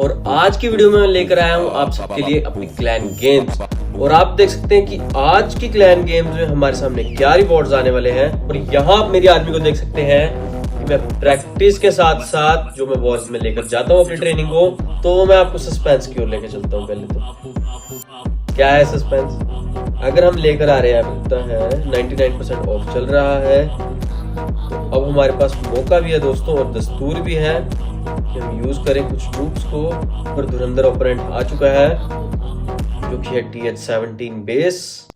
और आज की वीडियो में मैं लेकर आया हूं आप सबके लिए अपनी क्लैन गेम्स। और आप देख सकते हैं कि आज की क्लैन गेम्स में हमारे सामने क्या रिवॉर्ड्स आने वाले हैं। और यहाँ आप मेरी आर्मी को देख सकते हैं कि मैं प्रैक्टिस के साथ साथ जो मैं वॉर्स में लेकर जाता हूँ अपनी ट्रेनिंग को, तो मैं आपको सस्पेंस की ओर लेकर चलता हूँ। पहले तो क्या है सस्पेंस, अगर हम लेकर आ रहे हैं लगता है 99% ऑफ चल रहा है, तो अब हमारे पास मौका भी है दोस्तों और दस्तूर भी है कि हम यूज करें कुछ ट्रूप्स को। पर धुरंधर ओपोनेंट आ चुका है जो कि है TH-17 बेस।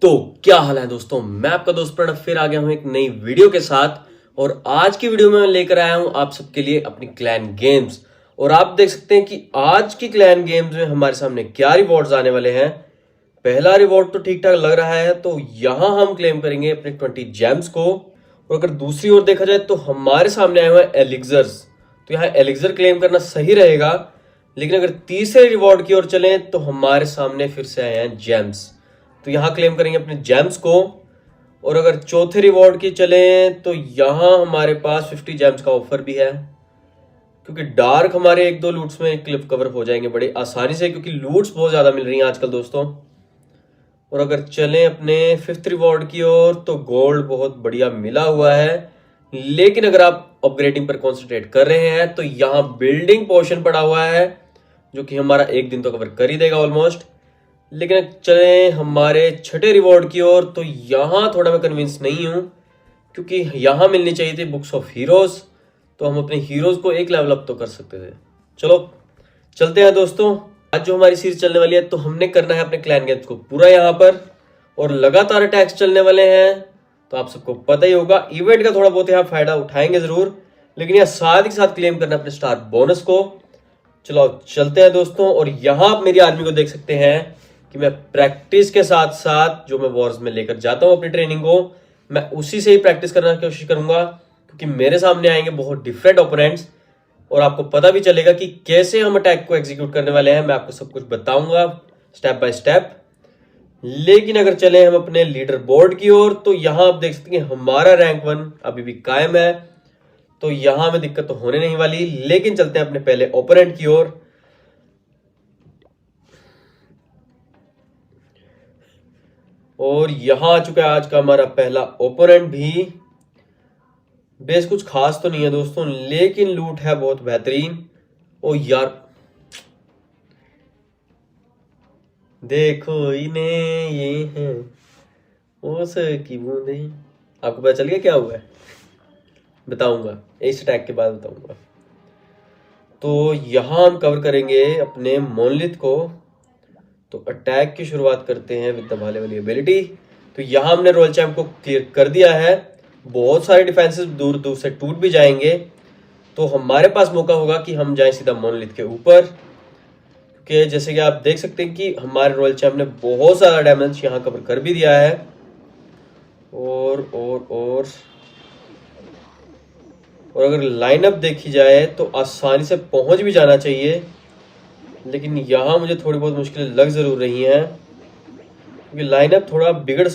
तो क्या हाल है दोस्तों, मैं आपका दोस्त प्रणव फिर आ गया हूं एक नई वीडियो के साथ। और आज की वीडियो में मैं लेकर आया हूं आप सबके लिए अपनी क्लैन गेम्स। और आप देख सकते हैं कि आज की क्लैन गेम्स में हमारे सामने क्या रिवॉर्ड्स आने वाले हैं। पहला रिवॉर्ड तो ठीक ठाक लग रहा है, तो यहां हम क्लेम करेंगे अपने 20 जेम्स को। और अगर दूसरी ओर देखा जाए तो हमारे सामने आए हुए हैं एलिक्सर्स, तो यहाँ एलिक्सर क्लेम करना सही रहेगा। लेकिन अगर तीसरे रिवॉर्ड की ओर चलें तो हमारे सामने फिर से आए हैं जेम्स, तो यहाँ क्लेम करेंगे अपने जेम्स को। और अगर चौथे रिवॉर्ड की चलें तो यहाँ हमारे पास 50 जेम्स का ऑफर भी है, क्योंकि डार्क हमारे एक दो लूट्स में क्लिप कवर हो जाएंगे बड़ी आसानी से, क्योंकि लूट्स बहुत ज्यादा मिल रही हैं आजकल दोस्तों। और अगर चलें अपने फिफ्थ रिवॉर्ड की ओर तो गोल्ड बहुत बढ़िया मिला हुआ है। लेकिन अगर आप अपग्रेडिंग पर कॉन्सेंट्रेट कर रहे हैं तो यहाँ बिल्डिंग पोर्शन पड़ा हुआ है जो कि हमारा एक दिन तो कवर कर ही देगा ऑलमोस्ट। लेकिन चलें हमारे छठे रिवॉर्ड की ओर, तो यहाँ थोड़ा मैं कन्विंस नहीं हूँ, क्योंकि यहाँ मिलनी चाहिए थी बुक्स ऑफ हीरोज, तो हम अपने हीरोज को एक लेवल अप तो कर सकते थे। चलो चलते हैं दोस्तों। आज जो हमारी सीरीज चलने वाली है तो हमने करना है अपने क्लैन गेम्स को पूरा यहाँ पर, और लगातार अटैक्स चलने वाले हैं। तो आप सबको पता ही होगा इवेंट का थोड़ा बहुत यहाँ फायदा उठाएंगे जरूर, लेकिन यहाँ साथ ही साथ क्लेम करना अपने स्टार बोनस को। चलो चलते हैं दोस्तों। और यहाँ आप मेरी आर्मी को देख सकते हैं कि मैं प्रैक्टिस के साथ साथ जो मैं वॉर्स में लेकर जाता हूँ अपनी ट्रेनिंग को, मैं उसी से ही प्रैक्टिस करने की कोशिश करूंगा, क्योंकि मेरे सामने आएंगे बहुत डिफरेंट ओपोनेंट्स और आपको पता भी चलेगा कि कैसे हम अटैक को एग्जीक्यूट करने वाले हैं। मैं आपको सब कुछ बताऊंगा स्टेप बाय स्टेप। लेकिन अगर चले हम अपने लीडर बोर्ड की ओर, तो यहां आप देख सकते हैं हमारा रैंक 1 अभी भी कायम है, तो यहां में दिक्कत तो होने नहीं वाली। लेकिन चलते हैं अपने पहले ओपोनेंट की ओर। और यहां आ चुका है आज का हमारा पहला ओपोनेंट भी। बेस कुछ खास तो नहीं है दोस्तों, लेकिन लूट है बहुत बेहतरीन। ओ यार देखो इन्हें, ये है ओस की बूंदे। आपको पता चल गया क्या हुआ है? बताऊंगा इस अटैक के बाद बताऊंगा। तो यहां हम कवर करेंगे अपने मोनलिथ को। तो अटैक की शुरुआत करते हैं विद द भाले वाली एबिलिटी। तो यहां हमने रॉयल चैंप को क्लियर कर दिया है। बहुत सारे डिफेंसेस दूर दूर से टूट भी जाएंगे, तो हमारे पास मौका होगा कि हम जाएं सीधा मोनलिथ के ऊपर, क्योंकि जैसे कि आप देख सकते हैं कि हमारे रॉयल चैंप ने बहुत सारा डैमेज यहाँ कवर कर भी दिया है। और अगर लाइनअप देखी जाए तो आसानी से पहुंच भी जाना चाहिए, लेकिन यहाँ मुझे थोड़ी बहुत मुश्किलें लग जरूर रही हैं, क्योंकि लाइनअप थोड़ा बिगड़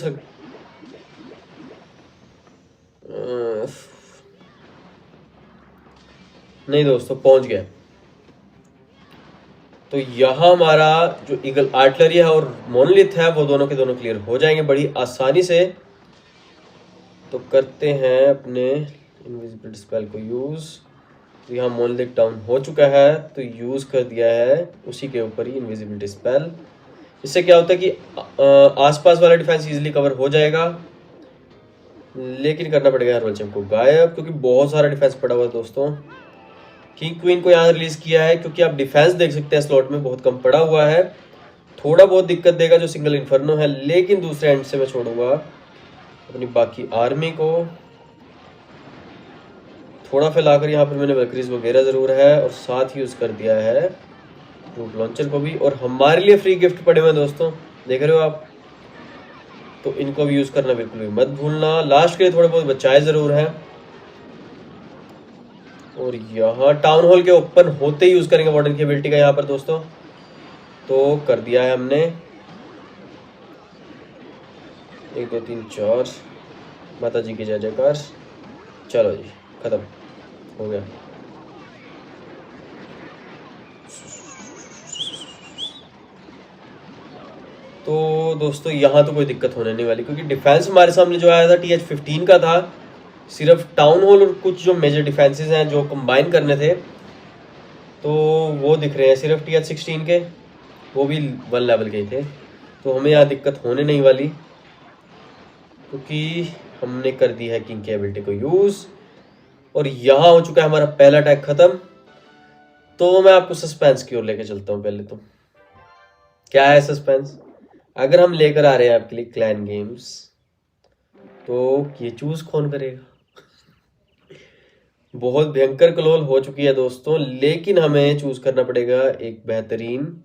नहीं दोस्तों पहुंच गया। तो यहां हमारा जो ईगल आर्टिलरी है और मोनलिथ है वो दोनों के दोनों क्लियर हो जाएंगे बड़ी आसानी से। तो करते हैं अपने इनविजिबिलिटी स्पेल को यूज। तो यहाँ मोनलिथ डाउन हो चुका है, तो यूज कर दिया है उसी के ऊपर ही इनविजिबिलिटी स्पेल। इससे क्या होता है कि आसपास वाला डिफेंस इजीली कवर हो जाएगा, लेकिन करना पड़ेगा रॉयल चैंप को गायब, क्योंकि बहुत सारा डिफेंस पड़ा हुआ है दोस्तों। किंग क्वीन को यहाँ रिलीज किया है क्योंकि आप डिफेंस देख सकते हैं स्लॉट में बहुत कम पड़ा हुआ है। थोड़ा बहुत दिक्कत देगा जो सिंगल इन्फर्नो है, लेकिन दूसरे एंड से मैं छोड़ूंगा अपनी बाकी आर्मी को। थोड़ा फैलाकर यहाँ पर मैंने वैक्रीज वगैरह जरूर है, और साथ यूज कर दिया है ट्रूप लॉन्चर को भी। और हमारे लिए फ्री गिफ्ट पड़े हुए हैं दोस्तों, देख रहे हो आप, तो इनको भी यूज करना बिल्कुल भी मत भूलना। लास्ट के लिए थोड़े बहुत बचाए जरूर है। और यहाँ टाउन हॉल के ओपन होते ही यूज करेंगे वार्डन की एबिलिटी का यहाँ पर दोस्तों। तो कर दिया है हमने 1 2 3 4। माता जी की जय जयकार। चलो जी, खत्म हो गया। तो दोस्तों यहाँ तो कोई दिक्कत होने नहीं वाली, क्योंकि डिफेंस हमारे सामने जो आया था TH15 का था। सिर्फ टाउन हॉल और कुछ जो मेजर डिफेंसेस हैं जो कंबाइन करने थे, तो वो दिख रहे हैं सिर्फ TH16 के, वो भी 1 लेवल के ही थे। तो हमें यहाँ दिक्कत होने नहीं वाली, क्योंकि हमने कर दी है किंग की एबिलिटी को यूज़। और यहाँ हो चुका है हमारा पहला अटैक खत्म। तो मैं आपको सस्पेंस की ओर लेके चलता हूँ। पहले तो क्या है सस्पेंस, अगर हम लेकर आ रहे हैं आपके लिए क्लैन गेम्स, तो ये चूज कौन करेगा। बहुत भयंकर कलोल हो चुकी है दोस्तों, लेकिन हमें चूज करना पड़ेगा एक बेहतरीन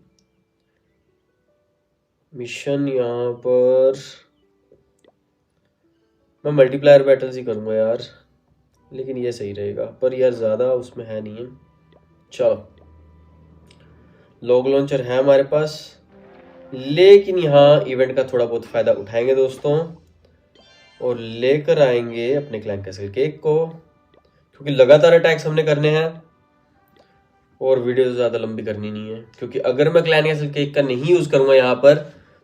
मिशन। यहाँ पर मैं मल्टीप्लायर बैटल्स ही करूंगा यार, लेकिन ये सही रहेगा, पर यार ज़्यादा उसमें है नहीं है। चलो, लॉग लॉन्चर है हमारे पास, लेकिन यहाँ इवेंट का थोड़ा बहुत फ़ायदा उठाएंगे दोस्तों, और लेकर आएंगे अपने क्लैन कैसल केक को, क्योंकि लगातार अटैक्स हमने करने हैं और वीडियो ज़्यादा लंबी करनी नहीं है। क्योंकि अगर मैं क्लैन कैसल केक का नहीं यूज़ करूँगा यहाँ पर,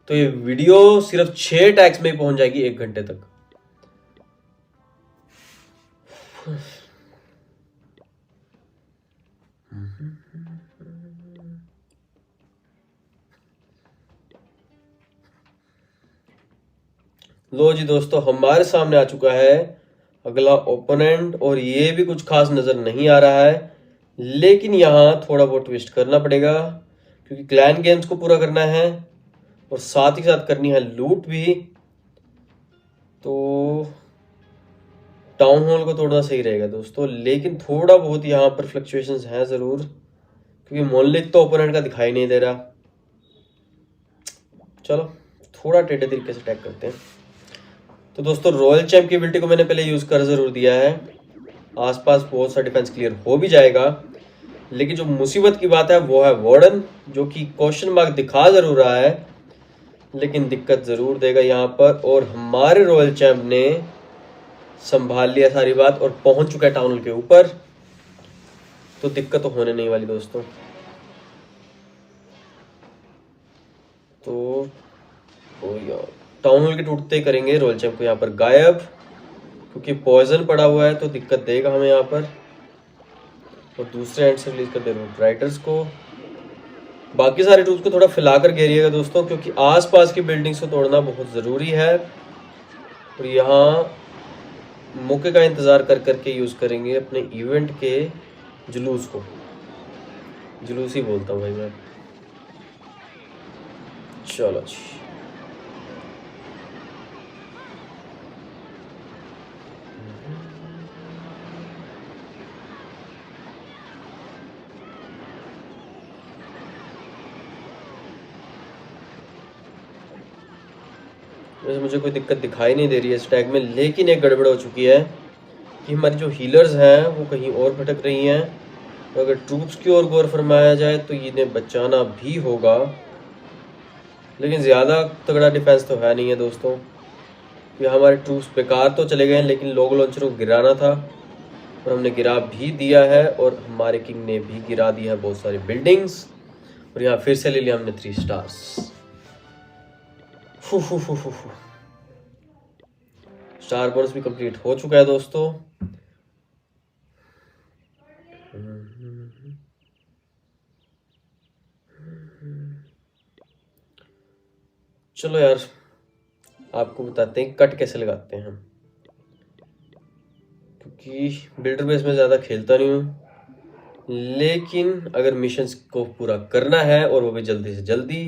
तो ये वीडियो सिर्फ 6 अटैक्स में ही पहुँच जाएगी 1 घंटे तक। लो जी दोस्तों, हमारे सामने आ चुका है अगला ओपोनेंट, और ये भी कुछ खास नज़र नहीं आ रहा है, लेकिन यहाँ थोड़ा बहुत ट्विस्ट करना पड़ेगा, क्योंकि क्लैन गेम्स को पूरा करना है और साथ ही साथ करनी है लूट भी। तो टाउन हॉल को तोड़ना सही रहेगा दोस्तों, लेकिन थोड़ा बहुत यहाँ पर फ्लक्चुएशंस हैं ज़रूर, क्योंकि मोनलिथ तो ओपोनेंट का दिखाई नहीं दे रहा। चलो थोड़ा टेढ़े तरीके से अटैक करते हैं। तो दोस्तों रॉयल चैंप की एबिलिटी को मैंने पहले यूज़ कर ज़रूर दिया है, आसपास बहुत सा डिफेंस क्लियर हो भी जाएगा, लेकिन जो मुसीबत की बात है वो है वार्डन, जो कि क्वेश्चन मार्क दिखा ज़रूर रहा है, लेकिन दिक्कत ज़रूर देगा यहाँ पर। और हमारे रॉयल चैंप ने संभाल लिया सारी बात और पहुंच चुका है टाउन हॉल के ऊपर, तो दिक्कत तो होने नहीं वाली दोस्तों। तो यार टाउन हॉल के टूटते ही करेंगे रॉयल चैंप को यहाँ पर गायब, क्योंकि पॉइजन पड़ा हुआ है तो दिक्कत देगा हमें यहाँ पर। और दूसरे एंड से रिलीज कर दे रूट राइडर्स को। बाकी सारे ट्रूप्स को थोड़ा फैलाकर घेरिएगा दोस्तों, क्योंकि आसपास की बिल्डिंग्स को तोड़ना बहुत ज़रूरी है। और यहाँ मौके का इंतज़ार कर करके यूज़ करेंगे अपने इवेंट के जुलूस को। जुलूस ही बोलता हूँ भाई मैं। चलो जी, वैसे मुझे कोई दिक्कत दिखाई नहीं दे रही है इस टैग में, लेकिन एक गड़बड़ हो चुकी है कि हमारी जो हीलर्स हैं वो कहीं और भटक रही हैं। तो अगर ट्रूप्स की ओर गौर फरमाया जाए तो इन्हें बचाना भी होगा, लेकिन ज़्यादा तगड़ा डिफेंस तो है नहीं है दोस्तों, कि हमारे ट्रूप्स बेकार तो चले गए हैं, लेकिन लॉग लॉन्चर को गिराना था और हमने गिरा भी दिया है। और हमारे किंग ने भी गिरा दिया है बहुत सारी बिल्डिंग्स, और यहाँ फिर से ले लिया हमने 3 स्टार्स। स्टार बोनस भी कंप्लीट हो चुका है दोस्तों। चलो यार, आपको बताते हैं कट कैसे लगाते हैं हम, क्योंकि बिल्डर बेस में ज़्यादा खेलता नहीं हूँ, लेकिन अगर मिशंस को पूरा करना है और वो भी जल्दी से जल्दी,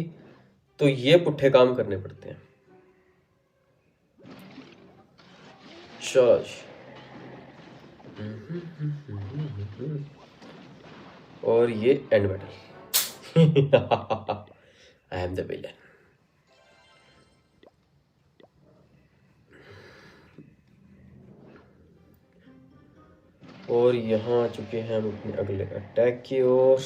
तो ये पुट्ठे काम करने पड़ते हैं। चलो जी, और ये and battle. I am the villain. और यहाँ आ चुके हैं हम अपने अगले अटैक की ओर,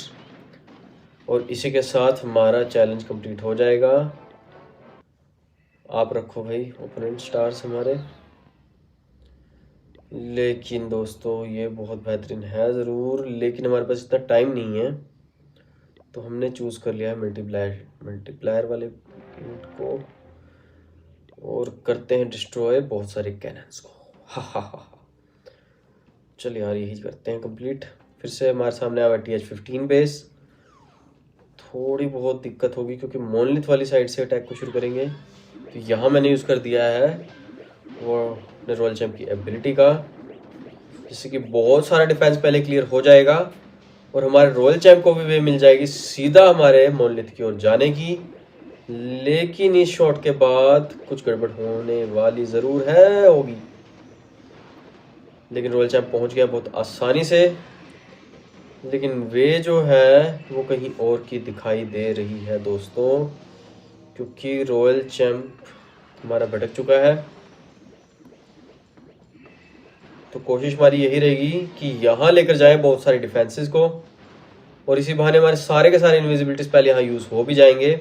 और इसी के साथ हमारा चैलेंज कंप्लीट हो जाएगा। आप रखो भाई ओपोनेंट स्टार्स हमारे। लेकिन दोस्तों ये बहुत बेहतरीन है ज़रूर, लेकिन हमारे पास इतना टाइम नहीं है, तो हमने चूज़ कर लिया है मल्टीप्लायर वाले को और करते हैं डिस्ट्रॉय बहुत सारे कैनन्स को। हा हा हा। चल यार यही करते हैं कंप्लीट। फिर से हमारे सामने आया TH-15 बेस। थोड़ी बहुत दिक्कत होगी क्योंकि मोनलिथ वाली साइड से अटैक को शुरू करेंगे। तो यहाँ मैंने यूज़ कर दिया है वो रॉयल चैम्प की एबिलिटी का, जिससे कि बहुत सारा डिफेंस पहले क्लियर हो जाएगा और हमारे रॉयल चैम्प को भी वे मिल जाएगी सीधा हमारे मोनलिथ की ओर जाने की। लेकिन इस शॉट के बाद कुछ गड़बड़ होने वाली ज़रूर है होगी, लेकिन रॉयल चैम्प पहुंच गया बहुत आसानी से। लेकिन वे जो है वो कहीं और की दिखाई दे रही है दोस्तों, क्योंकि रॉयल चैम्प हमारा भटक चुका है। तो कोशिश हमारी यही रहेगी कि यहाँ लेकर जाए बहुत सारे डिफेंसेस को, और इसी बहाने हमारे सारे के सारे इनविजिबिलिटीज पहले यहाँ यूज़ हो भी जाएंगे।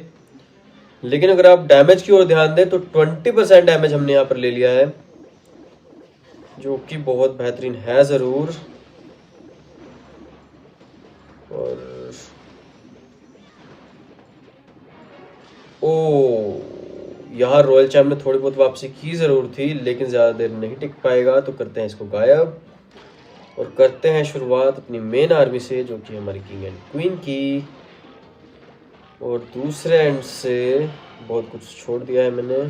लेकिन अगर आप डैमेज की ओर ध्यान दें तो 20% डैमेज हमने यहाँ पर ले लिया है, जो कि बहुत बेहतरीन है ज़रूर। और यहाँ रॉयल चैम्प ने थोड़ी बहुत वापसी की ज़रूर थी, लेकिन ज़्यादा देर नहीं टिक पाएगा। तो करते हैं इसको गायब और करते हैं शुरुआत अपनी मेन आर्मी से, जो कि हमारी किंग एंड क्वीन की। और दूसरे एंड से बहुत कुछ छोड़ दिया है मैंने।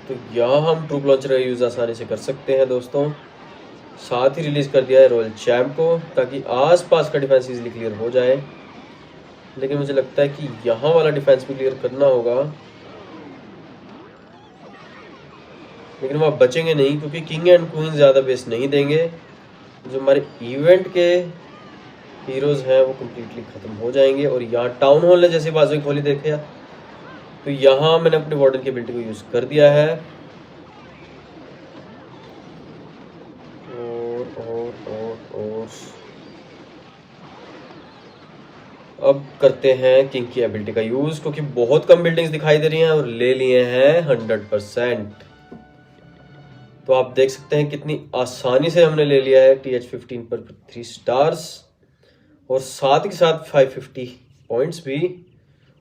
तो यहाँ हम ट्रूप लॉन्चर का यूज़ आसानी से कर सकते हैं दोस्तों। साथ ही रिलीज़ कर दिया है रॉयल चैम्प को, ताकि आसपास का डिफेंस इजीली क्लियर हो जाए। लेकिन मुझे लगता है कि यहाँ वाला डिफेंस भी क्लियर करना होगा, लेकिन वह बचेंगे नहीं क्योंकि किंग एंड क्वीन ज़्यादा बेस नहीं देंगे। जो हमारे इवेंट के हीरोज़ हैं वो कम्प्लीटली ख़त्म हो जाएंगे। और यहाँ टाउन हॉल ने जैसे बाजू खोली देखे, तो यहाँ मैंने अपने वार्डन की एबिलिटी को यूज़ कर दिया है। और अब करते हैं किंग की एबिलिटी का यूज़, क्योंकि बहुत कम बिल्डिंग्स दिखाई दे रही हैं और ले लिए हैं 100%। तो आप देख सकते हैं कितनी आसानी से हमने ले लिया है TH-15 पर 3 स्टार्स और साथ के साथ 550 पॉइंट्स भी।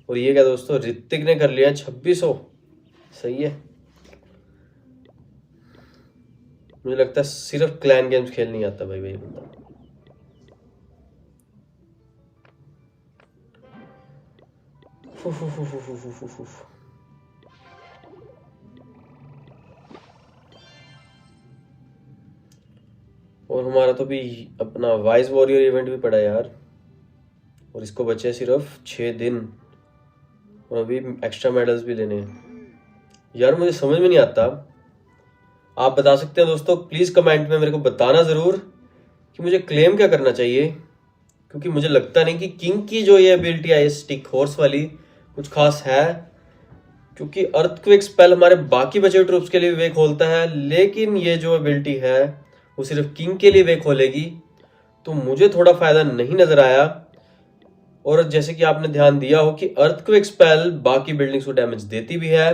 और ये क्या दोस्तों, ऋतिक ने कर लिया 2600। सही है। मुझे लगता है सिर्फ क्लैन गेम्स खेल नहीं आता भाई बंदा। और हमारा तो भी अपना वाइस वॉरियर इवेंट भी पड़ा यार, और इसको बचे सिर्फ 6 दिन और अभी एक्स्ट्रा मेडल्स भी लेने हैं। यार मुझे समझ में नहीं आता, आप बता सकते हैं दोस्तों प्लीज़ कमेंट में मेरे को बताना ज़रूर कि मुझे क्लेम क्या करना चाहिए, क्योंकि मुझे लगता नहीं कि किंग की जो ये एबिलिटी है स्टिक हॉर्स वाली कुछ खास है। क्योंकि अर्थक्वेक स्पेल हमारे बाकी बचे हुए ट्रूप्स के लिए वे खोलता है, लेकिन ये जो एबिलिटी है वो सिर्फ किंग के लिए वे खोलेगी। तो मुझे थोड़ा फायदा नहीं नजर आया। और जैसे कि आपने ध्यान दिया हो कि अर्थक्वेक स्पेल बाकी बिल्डिंग्स को डैमेज देती भी है,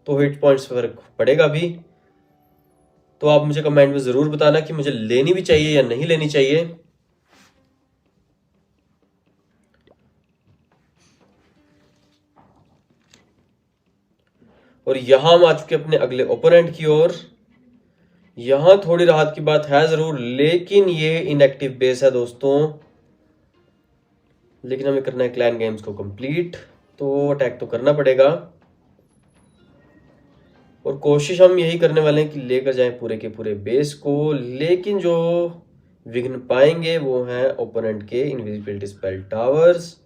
तो हिट पॉइंट्स पर फर्क पड़ेगा भी। तो आप मुझे कमेंट में जरूर बताना कि मुझे लेनी भी चाहिए या नहीं लेनी चाहिए। और यहां हम आ चुके अपने अगले ओपोनेंट की ओर। यहां थोड़ी राहत की बात है जरूर, लेकिन ये इनएक्टिव बेस है दोस्तों। लेकिन हमें करना है क्लैन गेम्स को कंप्लीट, तो अटैक तो करना पड़ेगा। और कोशिश हम यही करने वाले हैं कि लेकर जाएं पूरे के पूरे बेस को। लेकिन जो विघ्न पाएंगे वो हैं ओपोनेंट के इनविजिबिलिटी स्पेल टावर्स,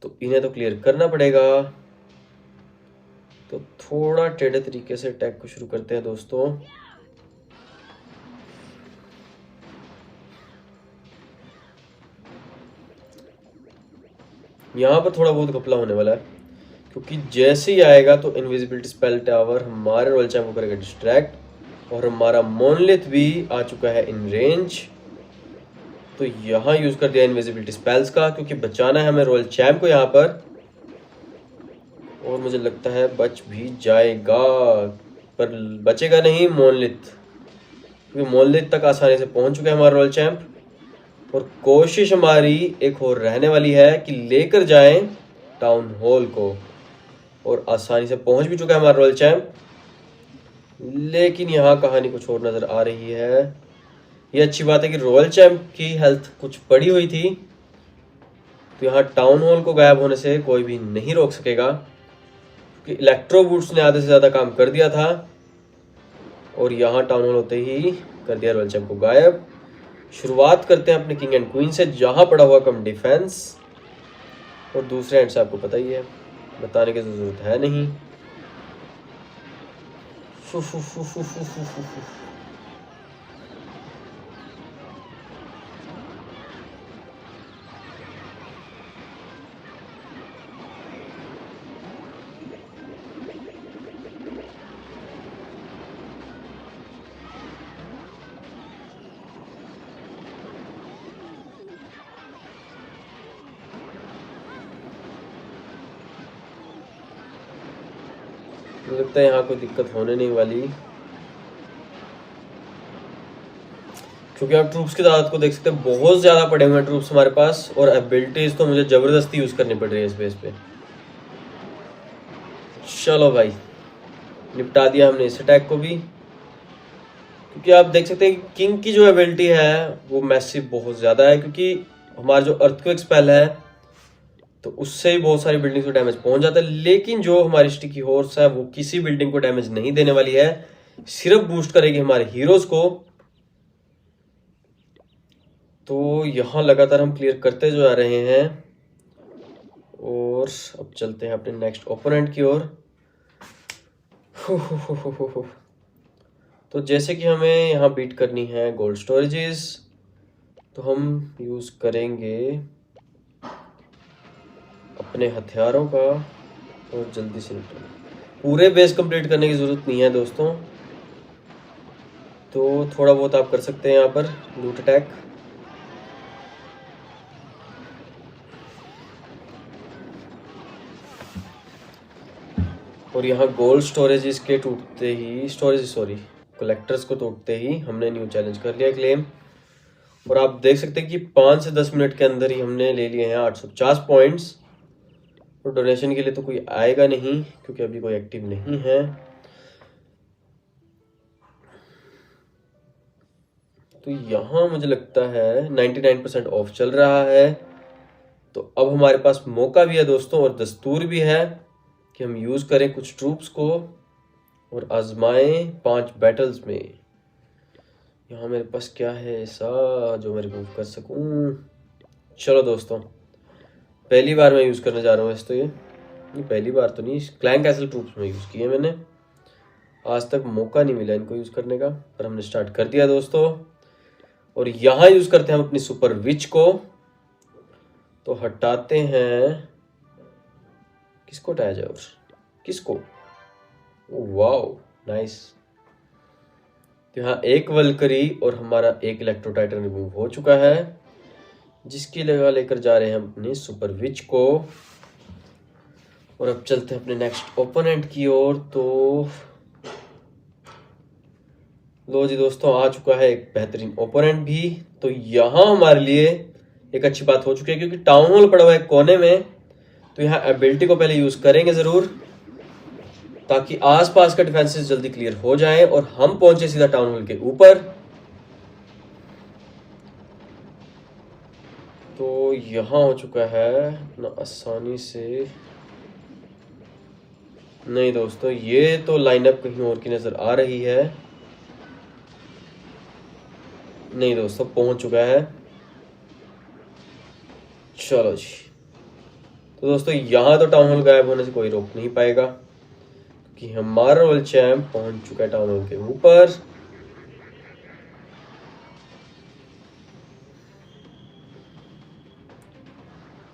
तो इन्हें तो क्लियर करना पड़ेगा। तो थोड़ा टेढ़े तरीके से अटैक को शुरू करते हैं दोस्तों। यहाँ पर थोड़ा बहुत घपला होने वाला है, क्योंकि जैसे ही आएगा तो इनविजिबिलिटी स्पेल टावर हमारे रॉयल चैम्प को करेगा डिस्ट्रैक्ट और हमारा मोनलिथ भी आ चुका है इन रेंज। तो यहाँ यूज कर दिया इनविजिबिलिटी स्पेल्स का, क्योंकि बचाना है हमें रॉयल चैम्प को यहाँ पर। और मुझे लगता है बच भी जाएगा, पर बचेगा नहीं मोनलिथ, क्योंकि मोनलिथ तक आसानी से पहुंच चुका है हमारा रॉयल चैम्प। और कोशिश हमारी एक और रहने वाली है कि लेकर जाएं टाउन हॉल को। और आसानी से पहुंच भी चुका है हमारा रॉयल चैम्प, लेकिन यहाँ कहानी कुछ और नज़र आ रही है। ये अच्छी बात है कि रॉयल चैम्प की हेल्थ कुछ पड़ी हुई थी, तो यहाँ टाउन हॉल को गायब होने से कोई भी नहीं रोक सकेगा, क्योंकि इलेक्ट्रो बूट्स ने आधे से ज़्यादा काम कर दिया था। और यहाँ टाउन हॉल होते ही कर दिया रॉयल चैम्प को गायब। शुरुआत करते हैं अपने किंग एंड क्वीन से, जहाँ पड़ा हुआ कम डिफेंस। और दूसरे एंड से आपको पता ही है, बताने की ज़रूरत है नहीं। मुझे लगता है यहाँ कोई दिक्कत होने नहीं वाली, क्योंकि आप ट्रूप्स की तादाद को देख सकते हैं, बहुत ज़्यादा पड़े हुए हैं ट्रूप्स हमारे पास। और एबिलिटीज तो मुझे ज़बरदस्ती यूज़ करनी पड़ रही है इस बेस पे। चलो भाई, निपटा दिया हमने इस अटैक को भी, क्योंकि आप देख सकते हैं कि किंग की जो एबिलिटी है वो मैसिव बहुत ज़्यादा है, क्योंकि हमारा जो अर्थक्वेक स्पेल है तो उससे ही बहुत सारी बिल्डिंग को डैमेज पहुंच जाता है। लेकिन जो हमारी स्टिकी हॉर्स है वो किसी बिल्डिंग को डैमेज नहीं देने वाली है, सिर्फ बूस्ट करेगी हमारे हीरोज को। तो यहाँ लगातार हम क्लियर करते जो आ रहे हैं। और अब चलते हैं अपने नेक्स्ट ओपोनेंट की ओर। तो जैसे कि हमें यहाँ बीट करनी है गोल्ड स्टोरेजेस, तो हम यूज़ करेंगे अपने हथियारों का। और जल्दी से निपटाएं, पूरे बेस कंप्लीट करने की ज़रूरत नहीं है दोस्तों, तो थोड़ा बहुत आप कर सकते हैं यहाँ पर लूट अटैक। और यहाँ गोल्ड स्टोरेजेस के टूटते ही कलेक्टर्स को टूटते ही हमने न्यू चैलेंज कर लिया क्लेम। और आप देख सकते हैं कि 5 से 10 मिनट के अंदर ही हमने ले लिए हैं 850 पॉइंट्स। और डोनेशन के लिए तो कोई आएगा नहीं, क्योंकि अभी कोई एक्टिव नहीं है। तो यहाँ मुझे लगता है 99% ऑफ चल रहा है, तो अब हमारे पास मौका भी है दोस्तों, और दस्तूर भी है कि हम यूज़ करें कुछ ट्रूप्स को और आजमाएं 5 बैटल्स में। यहाँ मेरे पास क्या है ऐसा जो मैं रिमूव कर सकूं। चलो दोस्तों, पहली बार मैं यूज़ करने जा रहा हूँ वैसे तो ये पहली बार तो नहीं, क्लैन कैसल ट्रूप्स में यूज़ किए मैंने, आज तक मौका नहीं मिला इनको यूज़ करने का, पर हमने स्टार्ट कर दिया दोस्तों। और यहाँ यूज़ करते हैं हम अपनी सुपर विच को। तो हटाते हैं, किसको हटाया जाए और किसको, वाओ नाइस। तो यहाँ एक वल्करी और हमारा एक इलेक्ट्रो टाइटन रिमूव हो चुका है, जिसकी जगह लेकर जा रहे हैं हम अपने सुपर विच को। और अब चलते हैं अपने नेक्स्ट ओपोनेंट की ओर। तो लो जी दोस्तों, आ चुका है एक बेहतरीन ओपोनेंट भी। तो यहाँ हमारे लिए एक अच्छी बात हो चुकी है, क्योंकि टाउन हॉल पड़ा हुआ है कोने में, तो यहाँ एबिलिटी को पहले यूज करेंगे जरूर, ताकि आसपास का डिफेंसेस जल्दी क्लियर हो जाएं और हम पहुंचे सीधा टाउन हॉल के ऊपर। तो यहाँ हो चुका है ना आसानी से, नहीं दोस्तों, ये तो लाइनअप कहीं और की नजर आ रही है। नहीं दोस्तों, पहुंच चुका है। चलो जी, तो दोस्तों यहाँ तो टाउन हॉल गायब होने से कोई रोक नहीं पाएगा, कि हमारा रॉयल चैम्प पहुंच चुका है टाउन हॉल के ऊपर।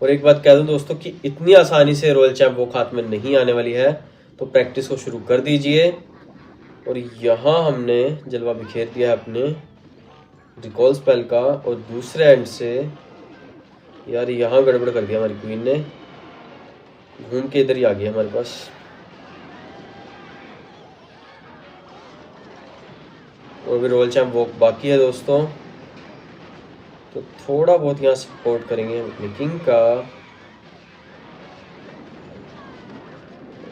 और एक बात कह दूं दोस्तों कि इतनी आसानी से रॉयल चैम्प वो खात में नहीं आने वाली है, तो प्रैक्टिस को शुरू कर दीजिए। और यहाँ हमने जलवा बिखेर दिया है अपने रिकॉल स्पेल का, और दूसरे एंड से यार यहाँ गड़बड़ कर दिया हमारी क्वीन ने, घूम के इधर ही आ गया हमारे पास। और भी रॉयल चैम्प वॉक बाकी है दोस्तों, तो थोड़ा बहुत यहाँ सपोर्ट करेंगे अपने किंग का।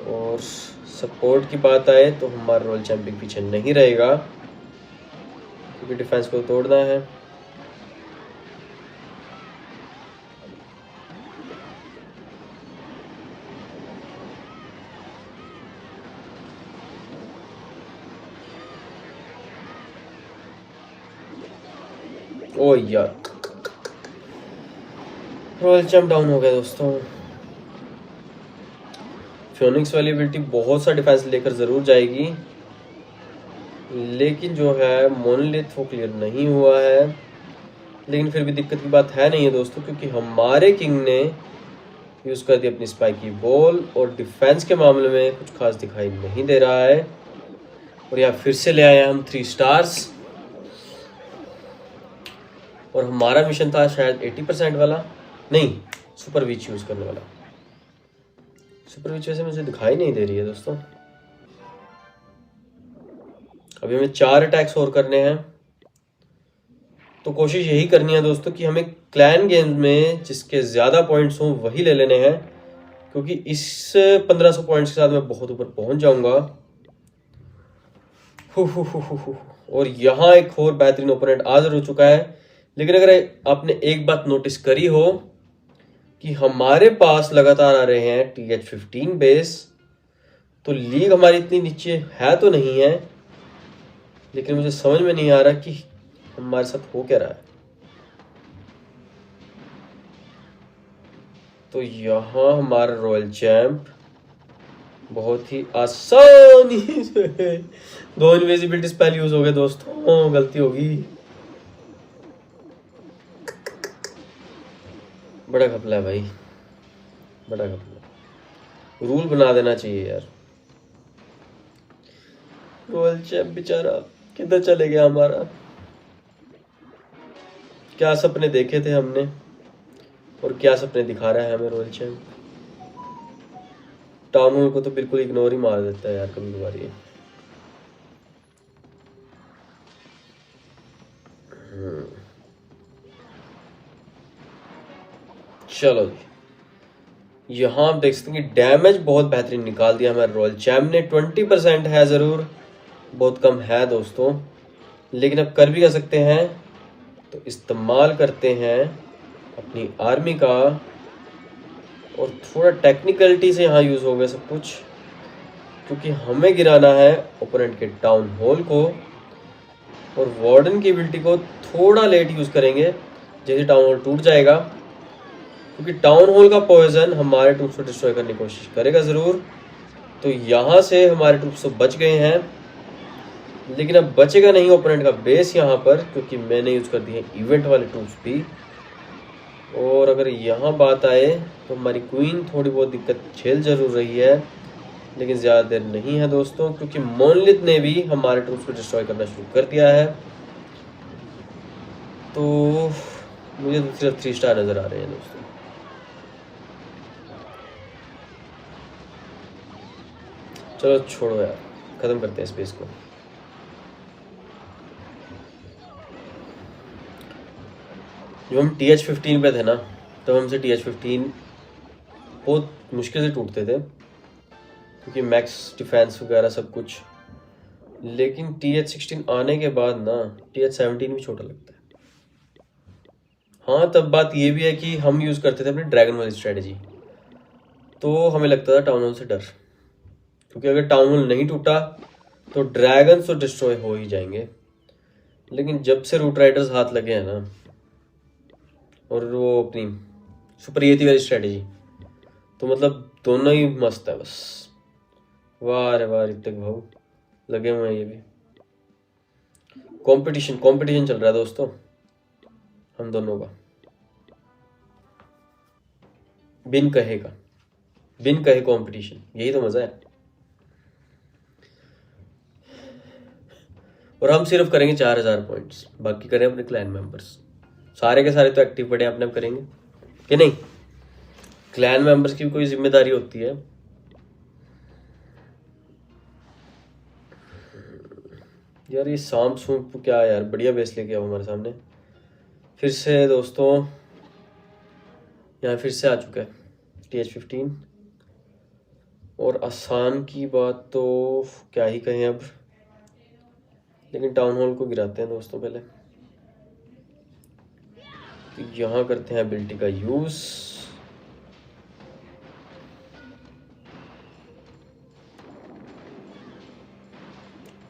और सपोर्ट की बात आए तो हमारा रॉयल चैंपियन पीछे नहीं रहेगा, क्योंकि डिफेंस को तोड़ना है। ओ यार, रॉयल चैंप डाउन हो गया दोस्तों। फियोनिक्स वाली एबिलिटी बहुत सा डिफेंस लेकर ज़रूर जाएगी, लेकिन जो है मोनोलिथ वो क्लियर नहीं हुआ है। लेकिन फिर भी दिक्कत की बात है नहीं है दोस्तों, क्योंकि हमारे किंग ने यूज़ कर दी अपनी स्पाइकी बॉल, और डिफेंस के मामले में कुछ खास दिखाई नहीं दे रहा है। और यहाँ फिर से ले आए हम 3 स्टार्स, और हमारा मिशन था शायद 80% वाला, नहीं सुपर विच यूज़ करने वाला। सुपर विच वैसे मुझे दिखाई नहीं दे रही है दोस्तों। अभी हमें 4 अटैक्स और करने हैं, तो कोशिश यही करनी है दोस्तों कि हमें क्लैन गेम्स में जिसके ज़्यादा पॉइंट्स हों वही ले लेने हैं, क्योंकि इस 1500 पॉइंट्स के साथ मैं बहुत ऊपर पहुंच जाऊंगा। और यहाँ एक और बेहतरीन ओपोनेंट हाजिर हो चुका है। लेकिन अगर आपने एक बात नोटिस करी हो कि हमारे पास लगातार आ रहे हैं TH15 बेस, तो लीग हमारी इतनी नीचे है तो नहीं है, लेकिन मुझे समझ में नहीं आ रहा कि हमारे साथ हो क्या रहा है। तो यहाँ हमारा रॉयल चैम्प बहुत ही आसानी से 2 इनविजिबिलिटी स्पेल यूज हो गए दोस्तों, गलती होगी। बड़ा घपला है भाई, बड़ा घपला। रूल बना देना चाहिए यार। रॉयल चैम्प बेचारा किधर चले गया हमारा। क्या सपने देखे थे हमने, और क्या सपने दिखा रहा है हमें रॉयल चैम्प। टाउन हॉल को तो बिल्कुल इग्नोर ही मार देता है यार कभी कभार ये। चलो जी, यहाँ आप देख सकते हैं कि डैमेज बहुत बेहतरीन निकाल दिया हमारे रॉयल चैम्प ने। 20% है ज़रूर, बहुत कम है दोस्तों, लेकिन अब कर भी कर सकते हैं। तो इस्तेमाल करते हैं अपनी आर्मी का, और थोड़ा टेक्निकलिटी से यहाँ यूज़ हो गया सब कुछ, क्योंकि हमें गिराना है ओपोनेंट के टाउन हॉल को। और वार्डन की एबिलिटी को थोड़ा लेट यूज़ करेंगे, जैसे टाउन हॉल टूट जाएगा, क्योंकि टाउन हॉल का पॉइजन हमारे ट्रूप्स को डिस्ट्रॉय करने की कोशिश करेगा ज़रूर। तो यहाँ से हमारे ट्रूप्स तो बच गए हैं, लेकिन अब बचेगा नहीं ओपोनेंट का बेस यहाँ पर, क्योंकि मैंने यूज़ कर दिए इवेंट वाले ट्रूप्स भी। और अगर यहाँ बात आए तो हमारी क्वीन थोड़ी बहुत दिक्कत झेल जरूर रही है, लेकिन ज़्यादा देर नहीं है दोस्तों, क्योंकि मोनलिथ ने भी हमारे ट्रूप्स को डिस्ट्रॉय करना शुरू कर दिया है। तो मुझे तो सिर्फ 3 स्टार नज़र आ रहे हैं दोस्तों। चलो छोड़ो यार, ख़त्म करते हैं स्पेस को। जब हम TH15 पे थे ना, तब हमसे TH15 बहुत मुश्किल से टूटते थे, क्योंकि मैक्स डिफेंस वगैरह सब कुछ। लेकिन TH16 आने के बाद ना TH17 भी छोटा लगता है। हाँ, तब बात ये भी है कि हम यूज़ करते थे अपनी ड्रैगन वाली स्ट्रेटजी, तो हमें लगता था टाउन हॉल से डर, क्योंकि अगर टाउन हॉल नहीं टूटा तो ड्रैगन तो डिस्ट्रॉय हो ही जाएंगे। लेकिन जब से रूट राइडर्स हाथ लगे हैं ना, और वो अपनी सुपरियति वाली स्ट्रेटजी, तो मतलब दोनों ही मस्त है बस। वाह रे वाह, ऋतिक भाऊ लगे हुए हैं ये भी। कंपटीशन चल रहा है दोस्तों हम दोनों का, बिन कहे कंपटीशन, यही तो मजा है। और हम सिर्फ करेंगे 4000 पॉइंट्स, बाकी करें अपने क्लैन मेंबर्स। सारे के सारे तो एक्टिव पड़े अपने आप करेंगे कि नहीं। क्लैन मेंबर्स की कोई जिम्मेदारी होती है। यार ये सांप सूप क्या यार, बढ़िया बेस लेके आओ हमारे सामने। फिर से दोस्तों यहाँ फिर से आ चुका है TH15। और आसान की बात तो क्या ही कहें अब, लेकिन टाउन हॉल को गिराते हैं दोस्तों पहले। तो यहाँ करते हैं एबिलिटी का यूज।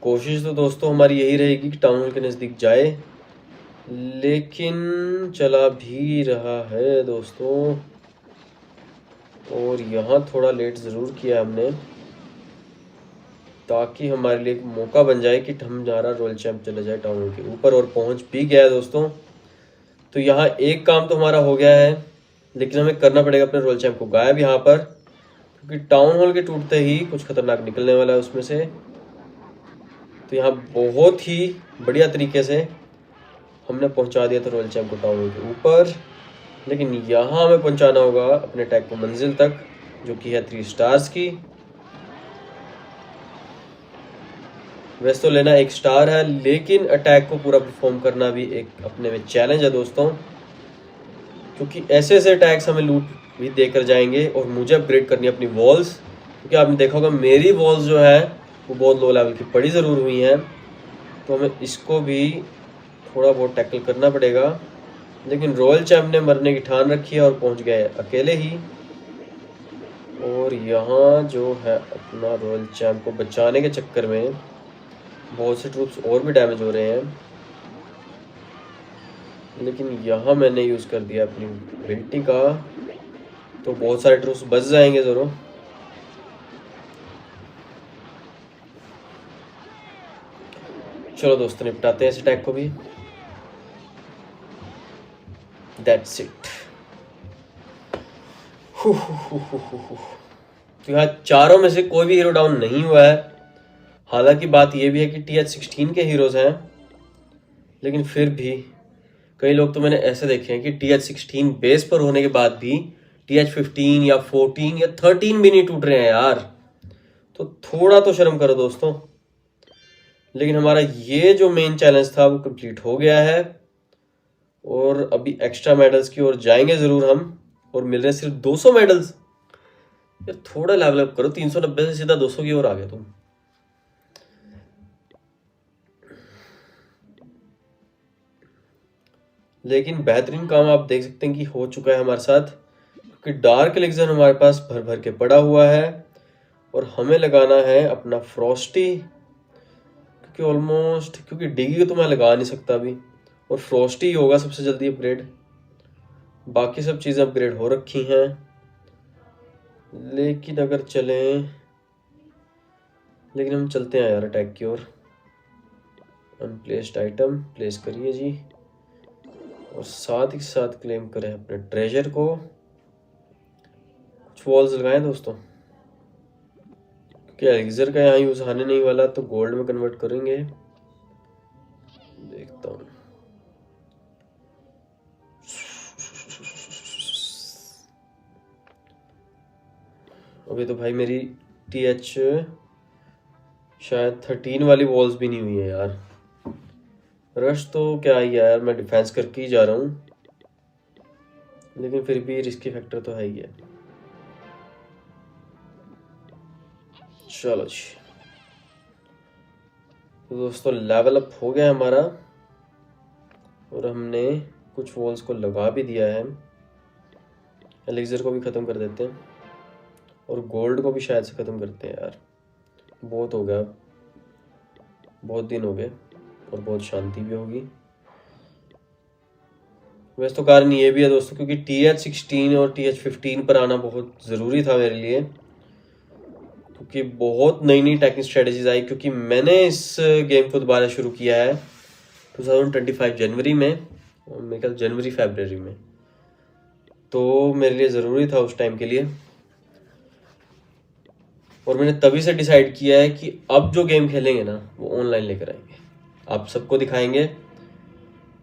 कोशिश तो दोस्तों हमारी यही रहेगी कि टाउन हॉल के नज़दीक जाए, लेकिन चला भी रहा है दोस्तों। और यहाँ थोड़ा लेट ज़रूर किया हमने, ताकि हमारे लिए एक मौका बन जाए कि हमारा रॉयल चैंप चला जाए टाउन हॉल के ऊपर। और पहुँच भी गया है दोस्तों। तो यहाँ एक काम तो हमारा हो गया है, लेकिन हमें करना पड़ेगा अपने रॉयल चैंप को गायब यहाँ पर, क्योंकि टाउन हॉल के टूटते ही कुछ खतरनाक निकलने वाला है उसमें से। तो यहाँ बहुत ही बढ़िया तरीके से हमने पहुँचा दिया था रॉयल चैंप को टाउन हॉल के ऊपर, लेकिन यहाँ हमें पहुँचाना होगा अपने टैग को मंजिल तक, जो कि है 3 स्टार्स की। वैसे तो लेना 1 स्टार है, लेकिन अटैक को पूरा परफॉर्म करना भी एक अपने में चैलेंज है दोस्तों, क्योंकि ऐसे ऐसे अटैक्स हमें लूट भी देकर जाएंगे। और मुझे अपग्रेड करनी है अपनी वॉल्स, क्योंकि आपने देखा होगा मेरी वॉल्स जो है वो बहुत लो लेवल की पड़ी ज़रूर हुई हैं। तो हमें इसको भी थोड़ा बहुत टैकल करना पड़ेगा। लेकिन रॉयल चैंप ने मरने की ठान रखी है और पहुंच गए अकेले ही। और यहाँ जो है अपना रॉयल चैंप को बचाने के चक्कर में बहुत से ट्रूप्स और भी डैमेज हो रहे हैं, लेकिन यहाँ मैंने यूज़ कर दिया अपनी एबिलिटी का, तो बहुत सारे ट्रूप्स बच जाएंगे ज़रूर। चलो दोस्तों निपटाते हैं इस अटैक को भी। That's it। तो यहाँ चारों में से कोई भी हीरो डाउन नहीं हुआ है। हालांकि बात यह भी है कि TH16 के हीरोज हैं, लेकिन फिर भी कई लोग तो मैंने ऐसे देखे हैं कि TH16 बेस पर होने के बाद भी TH15 या 14 या 13 भी नहीं टूट रहे हैं यार। तो थोड़ा तो शर्म करो दोस्तों। लेकिन हमारा ये जो मेन चैलेंज था वो कंप्लीट हो गया है, और अभी एक्स्ट्रा मेडल्स की ओर जाएंगे ज़रूर हम। और मिल रहे हैं सिर्फ 200 मेडल्स। यार थोड़ा लेवल अप करो, 390 से सीधा 200 की ओर आ गए तुम। लेकिन बेहतरीन काम आप देख सकते हैं कि हो चुका है हमारे साथ, क्योंकि डार्क एलिक्सर हमारे पास भर भर के पड़ा हुआ है। और हमें लगाना है अपना फ्रॉस्टी, क्योंकि डिगी को तो मैं लगा नहीं सकता अभी, और फ्रॉस्टी होगा सबसे जल्दी अपग्रेड। बाकी सब चीज़ें अपग्रेड हो रखी हैं, लेकिन अगर चलें, लेकिन हम चलते हैं यार अटैक की ओर। अनप्लेस्ड आइटम प्लेस करिए जी, और साथ ही साथ क्लेम करें अपने ट्रेजर को। कुछ वॉल्स लगाएं दोस्तों, क्योंकि एलिक्सर का यहाँ यूज आने नहीं वाला, तो गोल्ड में कन्वर्ट करेंगे। देखता हूँ, अभी तो भाई मेरी TH शायद 13 वाली वॉल्स भी नहीं हुई है यार। रश तो क्या ही है यार, मैं डिफेंस करके ही जा रहा हूँ, लेकिन फिर भी रिस्की फैक्टर तो है ही है। चलो जी, तो दोस्तों लेवल अप हो गया हमारा, और हमने कुछ वॉल्स को लगा भी दिया है। एलिक्सर को भी ख़त्म कर देते हैं, और गोल्ड को भी शायद से ख़त्म करते हैं यार। बहुत हो गया, बहुत दिन हो गए, और बहुत शांति भी होगी। वैसे तो कारण ये भी है दोस्तों, क्योंकि TH16 और TH15 पर आना बहुत ज़रूरी था मेरे लिए, क्योंकि बहुत नई नई टेक्निक स्ट्रेटजीज आई। क्योंकि मैंने इस गेम को दोबारा शुरू किया है 2025 जनवरी में, और मेरे ख्याल जनवरी फरवरी में, तो मेरे लिए ज़रूरी था उस टाइम के लिए। और मैंने तभी से डिसाइड किया है कि अब जो गेम खेलेंगे ना वो ऑनलाइन लेकर आएंगे। आप सबको दिखाएंगे।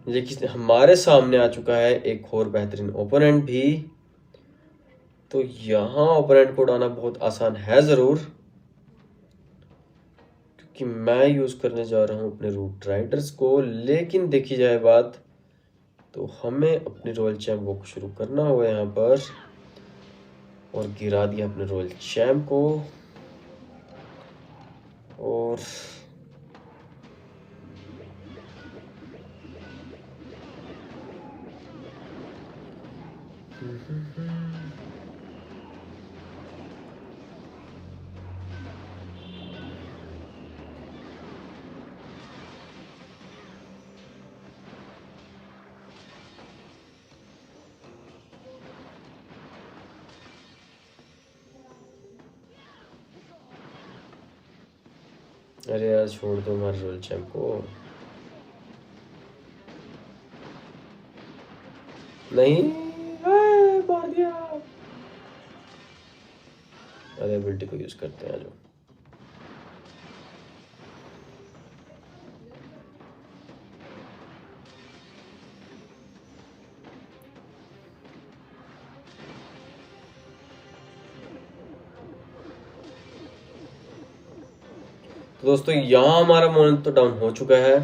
लेकिन हमारे सामने आ चुका है एक और बेहतरीन ओपोनेंट भी। तो यहाँ ओपोनेंट को उड़ाना बहुत आसान है ज़रूर, क्योंकि मैं यूज़ करने जा रहा हूँ अपने रूट राइडर्स को। लेकिन देखी जाए बात तो हमें अपने रॉयल चैम्प को शुरू करना होगा यहाँ पर, और गिरा दिया अपने रॉयल चैम्प को। और अरे यार छोड़ दो हमारे रॉयल चैम्प को। नहीं, मार दिया। अरे एबिलिटी को यूज करते हैं जो। तो दोस्तों यहाँ हमारा मोन तो डाउन हो चुका है,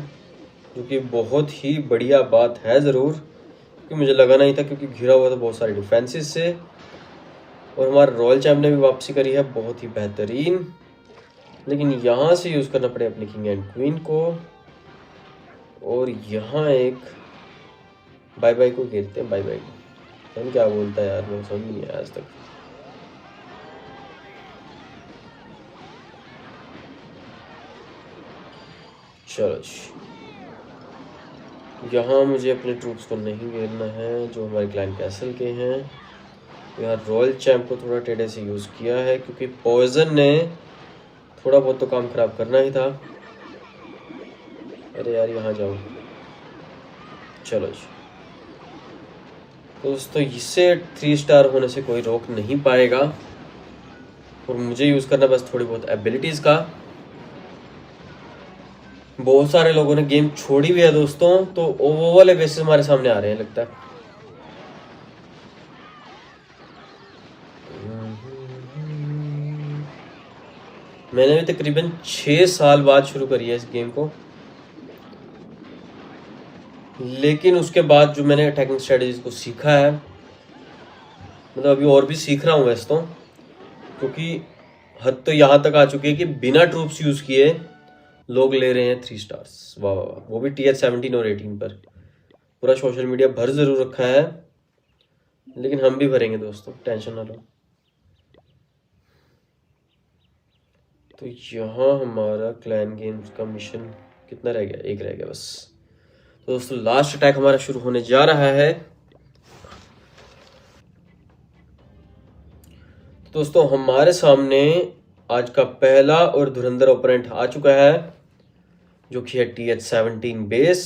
जो कि बहुत ही बढ़िया बात है ज़रूर, क्योंकि मुझे लगा नहीं था, क्योंकि घिरा हुआ था बहुत सारे डिफेंसेस से। और हमारे रॉयल चैम्प ने भी वापसी करी है बहुत ही बेहतरीन। लेकिन यहाँ से यूज़ करना पड़े अपने किंग एंड क्वीन को, और यहाँ एक बाय बाय को गिरते हैं। बाय बाय हम क्या बोलता है यार, मैं समझ नहीं आया आज तक। चलो यहाँ मुझे अपने ट्रूप्स को नहीं गिरना है जो हमारे क्लैन कैसल के हैं। यहाँ रॉयल चैम्प को थोड़ा टेढ़े से यूज़ किया है, क्योंकि पॉइजन ने थोड़ा बहुत तो काम खराब करना ही था। अरे यार यहाँ जाओ। चलो जी दोस्तों, इसे 3 स्टार होने से कोई रोक नहीं पाएगा, और मुझे यूज़ करना बस थोड़ी बहुत एबिलिटीज़ का। बहुत सारे लोगों ने गेम छोड़ी भी है दोस्तों, तो वो वाले बेसिस हमारे सामने आ रहे हैं लगता है। मैंने भी तकरीबन 6 साल बाद शुरू करी है इस गेम को, लेकिन उसके बाद जो मैंने अटैकिंग स्ट्रेटजीज को सीखा है, मतलब अभी और भी सीख रहा हूँ वैसे तो, क्योंकि हद तो यहाँ तक आ चुकी है कि बिना ट्रूप्स यूज़ किए लोग ले रहे हैं 3 स्टार्स। वाह वाह वाह, वो भी टीयर 17 और 18 पर। पूरा सोशल मीडिया भर ज़रूर रखा है, लेकिन हम भी भरेंगे दोस्तों, टेंशन ना लो। तो यहाँ हमारा क्लैन गेम्स का मिशन कितना रह गया? 1 रह गया बस। तो दोस्तों लास्ट अटैक हमारा शुरू होने जा रहा है। तो दोस्तों हमारे सामने आज का पहला और धुरंधर ओपोनेंट आ चुका है, जो कि है TH17 बेस।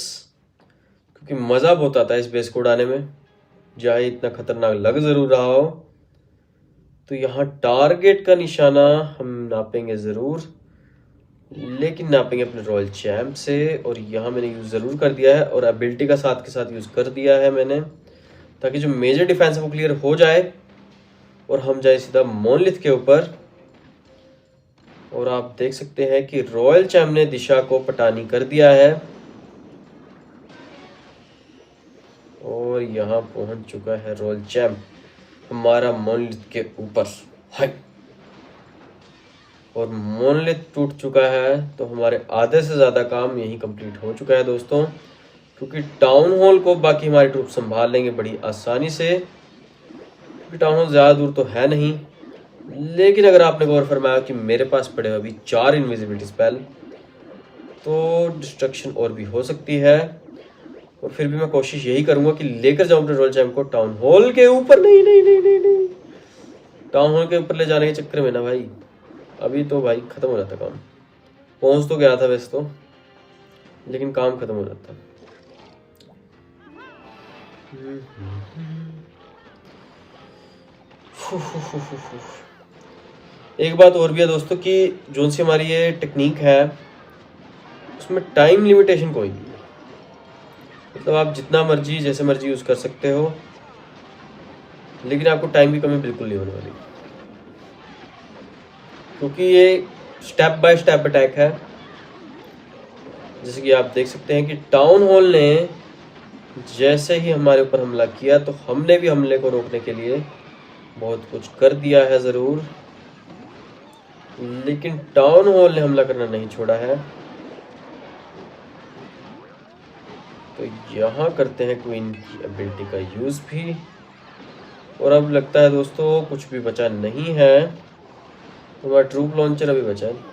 क्योंकि मज़ा बहुत आता है इस बेस को उड़ाने में, चाहे इतना खतरनाक लग ज़रूर रहा हो। तो यहाँ टारगेट का निशाना हम नापेंगे ज़रूर, लेकिन नापेंगे अपने रॉयल चैम्प से। और यहाँ मैंने यूज़ ज़रूर कर दिया है, और एबिलिटी का साथ के साथ यूज़ कर दिया है मैंने, ताकि जो मेजर डिफेंस है वो क्लियर हो जाए और हम जाए सीधा मोनलिथ के ऊपर। और आप देख सकते हैं कि रॉयल चैम्प ने दिशा को पटानी कर दिया है, और यहाँ पहुंच चुका है रॉयल चैम्प हमारा मोनलिथ के ऊपर। हाय, और मोनलिथ टूट चुका है, तो हमारे आधे से ज़्यादा काम यहीं कंप्लीट हो चुका है दोस्तों। क्योंकि टाउन हॉल को बाकी हमारे ट्रूप संभाल लेंगे बड़ी आसानी से, क्योंकि टाउन हॉल ज़्यादा दूर तो है नहीं। लेकिन अगर आपने गौर फरमाया कि मेरे पास पड़े अभी 4 इनविजिबिलिटी स्पेल, तो डिस्ट्रक्शन और भी हो सकती है। और फिर भी मैं कोशिश यही करूंगा कि लेकर जाऊं अपने रॉयल चैम्प को टाउन हॉल के ऊपर। नहीं नहीं नहीं नहीं नहीं, टाउन हॉल के ऊपर ले जाने के चक्कर में ना भाई, अभी तो भाई खत्म हो जाता काम। पहुंच तो गया था वैसे तो, लेकिन काम खत्म हो जाता। एक बात और भी है दोस्तों, कि जो सी हमारी ये टेक्निक है उसमें टाइम लिमिटेशन कोई नहीं है, मतलब आप जितना मर्जी जैसे मर्जी यूज़ कर सकते हो, लेकिन आपको टाइम की कमी बिल्कुल नहीं होने वाली, क्योंकि ये स्टेप बाय स्टेप अटैक है। जैसे कि आप देख सकते हैं कि टाउन हॉल ने जैसे ही हमारे ऊपर हमला किया तो हमने भी हमले को रोकने के लिए बहुत कुछ कर दिया है ज़रूर, लेकिन टाउन हॉल ने हमला करना नहीं छोड़ा है। तो यहाँ करते हैं क्वीन की एबिलिटी का यूज़ भी, और अब लगता है दोस्तों कुछ भी बचा नहीं है, हमारा ट्रूप लॉन्चर अभी बचा है।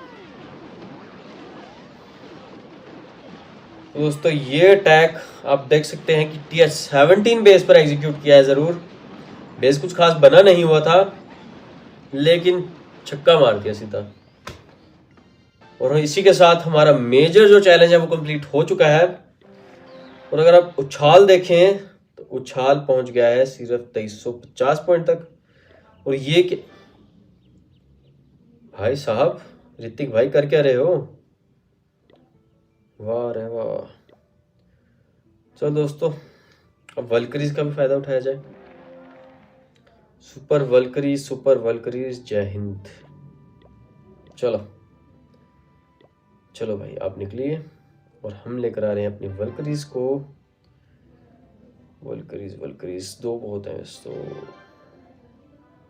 तो दोस्तों ये अटैक आप देख सकते हैं कि TH-17 बेस पर एग्जीक्यूट किया है ज़रूर। बेस कुछ खास बना नहीं हुआ था, लेकिन छक्का मार दिया सीधा, और इसी के साथ हमारा मेजर जो चैलेंज है वो कंप्लीट हो चुका है। और अगर आप उछाल देखें तो उछाल पहुंच गया है सिर्फ 2350 पॉइंट तक। और ये क्या भाई साहब, ऋतिक भाई कर क्या रहे हो, वाह रे वाह। चलो दोस्तों अब वल्करीज का भी फायदा उठाया जाए। सुपर वल्करीज जय हिंद। चलो चलो भाई आप निकलिए, और हम लेकर आ रहे हैं अपनी वल्करीज को। वल्करीज दो बहुत है तो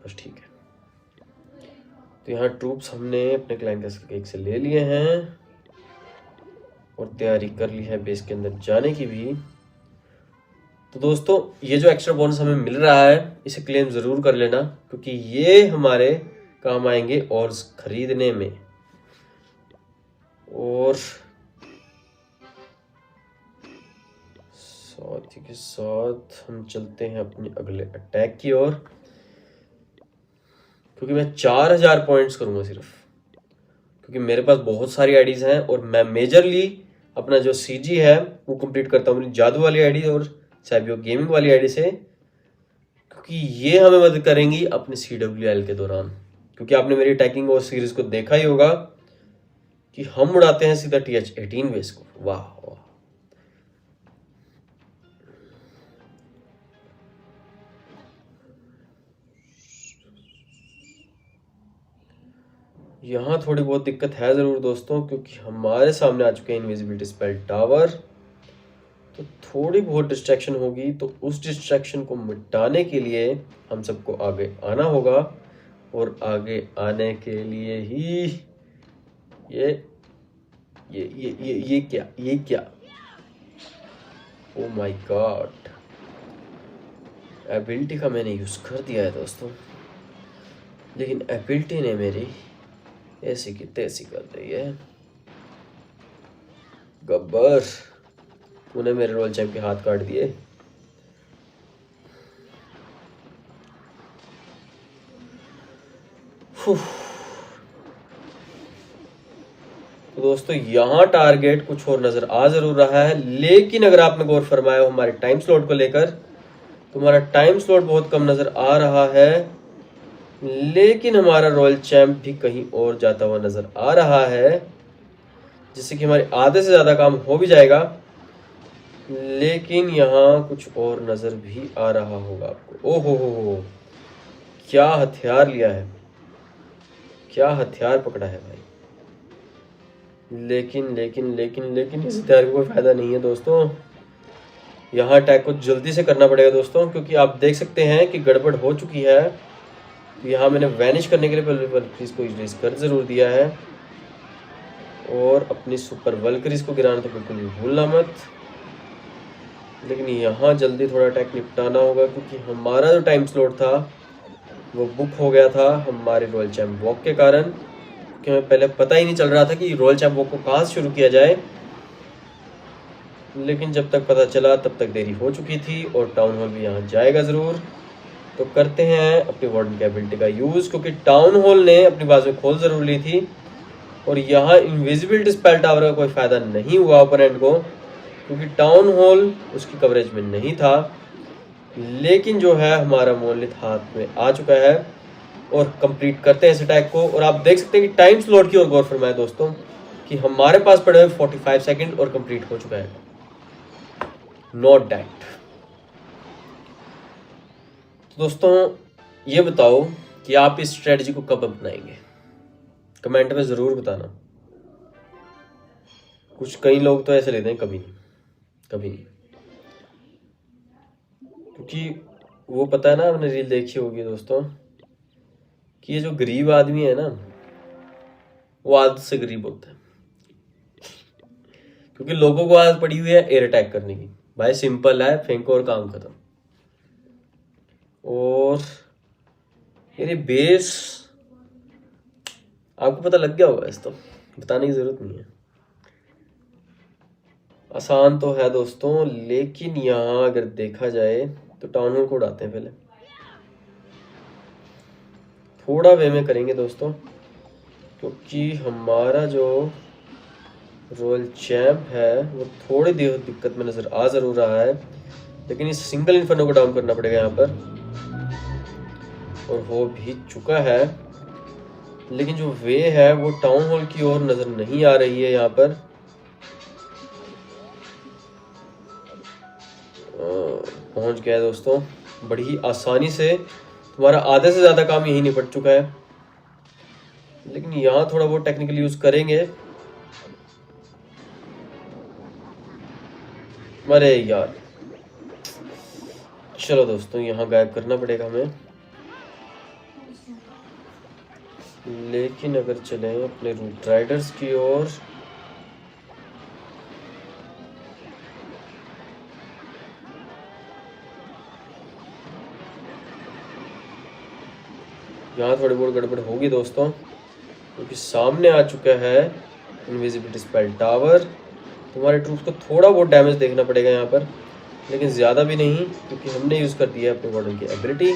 बस ठीक है। तो यहाँ ट्रूप्स हमने अपने क्लाइंट एक से ले लिए हैं, और तैयारी कर ली है बेस के अंदर जाने की भी। तो दोस्तों ये जो एक्स्ट्रा बोनस हमें मिल रहा है इसे क्लेम ज़रूर कर लेना, क्योंकि ये हमारे काम आएंगे और खरीदने में। और साथ ही के साथ हम चलते हैं अपने अगले अटैक की ओर, क्योंकि मैं 4000 पॉइंट्स करूंगा सिर्फ, क्योंकि मेरे पास बहुत सारी आईडीज हैं, और मैं मेजरली अपना जो सीजी है वो कंप्लीट करता हूँ जादू वाली आईडी और सैबियो गेमिंग वाली आईडी से, क्योंकि ये हमें मदद करेंगी अपने CWL के दौरान। क्योंकि आपने मेरी अटैकिंग और सीरीज को देखा ही होगा कि हम उड़ाते हैं सीधा TH-18 बेस को। वाह वाह। यहाँ थोड़ी बहुत दिक्कत है ज़रूर दोस्तों, क्योंकि हमारे सामने आ चुके हैं इनविजिबिलिटी स्पेल टावर, तो थोड़ी बहुत डिस्ट्रैक्शन होगी। तो उस डिस्ट्रैक्शन को मिटाने के लिए हम सबको आगे आना होगा, और आगे आने के लिए ही ये क्या ओ माय गॉड, एबिलिटी का मैंने यूज़ कर दिया है दोस्तों, लेकिन एबिलिटी ने मेरी ऐसी की तैसी कर दी है। गब्बर तूने मेरे रोल चैम्प के हाथ काट दिए। तो दोस्तों यहाँ टारगेट कुछ और नजर आ जरूर रहा है, लेकिन अगर आपने गौर फरमाया हो हमारे टाइम स्लॉट को लेकर, तो हमारा टाइम स्लॉट बहुत कम नजर आ रहा है, लेकिन हमारा रॉयल चैंप भी कहीं और जाता हुआ नजर आ रहा है, जिससे कि हमारे आधे से ज़्यादा काम हो भी जाएगा। लेकिन यहाँ कुछ और नज़र भी आ रहा होगा आपको। ओहो हो, क्या हथियार लिया है, क्या हथियार पकड़ा है भाई। लेकिन लेकिन लेकिन लेकिन इस हथियार का कोई फायदा नहीं है दोस्तों। यहाँ अटैक को जल्दी से करना पड़ेगा दोस्तों, क्योंकि आप देख सकते हैं कि गड़बड़ हो चुकी है। यहाँ मैंने वैनिश करने के लिए पहले वल्करीज को इरेज कर जरूर दिया है, और अपनी सुपर वल्करीज को गिराना तो बिल्कुल भी भूलना मत। लेकिन यहाँ जल्दी थोड़ा अटैक निपटाना होगा, क्योंकि हमारा जो टाइम स्लॉट था वो बुक हो गया था हमारे रॉयल चैंप वॉक के कारण, क्योंकि हमें पहले पता ही नहीं चल रहा था कि रॉयल चैंप वॉक को कहाँ से शुरू किया जाए। लेकिन जब तक पता चला तब तक देरी हो चुकी थी, और टाउन हॉल भी यहाँ जाएगा ज़रूर। तो करते हैं अपनी वार्डन की एबिलिटी का यूज़, क्योंकि टाउन हॉल ने अपनी बाजू खोल ज़रूर ली थी, और यहाँ इनविजिबिलिटी स्पेल टावर का कोई फ़ायदा नहीं हुआ ओपोनेंट को, क्योंकि टाउन हॉल उसकी कवरेज में नहीं था। लेकिन जो है हमारा मोनलिथ हाथ में आ चुका है, और कंप्लीट करते हैं इस अटैक को। और आप देख सकते हैं कि टाइम स्लॉट की ओर गौर फरमाए दोस्तों, कि हमारे पास पड़े हुए 45 सेकंड और कंप्लीट हो चुका है। Not that. तो दोस्तों ये बताओ कि आप इस स्ट्रेटजी को कब अपनाएंगे, कमेंट में जरूर बताना। कुछ कई लोग तो ऐसे लेते हैं कभी नहीं, कभी नहीं, क्योंकि वो पता है ना, आपने रील देखी होगी दोस्तों कि ये जो गरीब आदमी है ना, वो आदत से गरीब होता है, क्योंकि लोगों को आदत पड़ी हुई है एयर अटैक करने की। भाई सिंपल है, फेंको और काम खत्म। और ये बेस आपको पता लग गया होगा, इस तो बताने की जरूरत नहीं है। आसान तो है दोस्तों, लेकिन यहाँ अगर देखा जाए तो टाउन हॉल को उड़ाते हैं। पहले थोड़ा वे में करेंगे दोस्तों, क्योंकि हमारा जो रॉयल चैम्प है वो थोड़ी देर दिक्कत में नजर आ जरूर रहा है, लेकिन इस सिंगल इन्फर्नो को डाउन करना पड़ेगा यहाँ पर, और हो भी चुका है। लेकिन जो वे है वो टाउन हॉल की ओर नजर नहीं आ रही है। यहाँ पर पहुंच गया है दोस्तों बड़ी ही आसानी से। तुम्हारा आधे से ज्यादा काम यही निपट चुका है, लेकिन यहाँ थोड़ा बहुत टेक्निकल यूज करेंगे। अरे यार, चलो दोस्तों यहाँ गायब करना पड़ेगा हमें। लेकिन अगर चलें अपने रूट राइडर्स की ओर, यहाँ थोड़ी बहुत गड़बड़ होगी दोस्तों, क्योंकि सामने आ चुका है इनविजिबिलिटी स्पेल टावर। तुम्हारे ट्रूप्स को थोड़ा बहुत डैमेज देखना पड़ेगा यहाँ पर, लेकिन ज़्यादा भी नहीं, क्योंकि हमने यूज़ कर दिया है अपने वार्डन की एबिलिटी।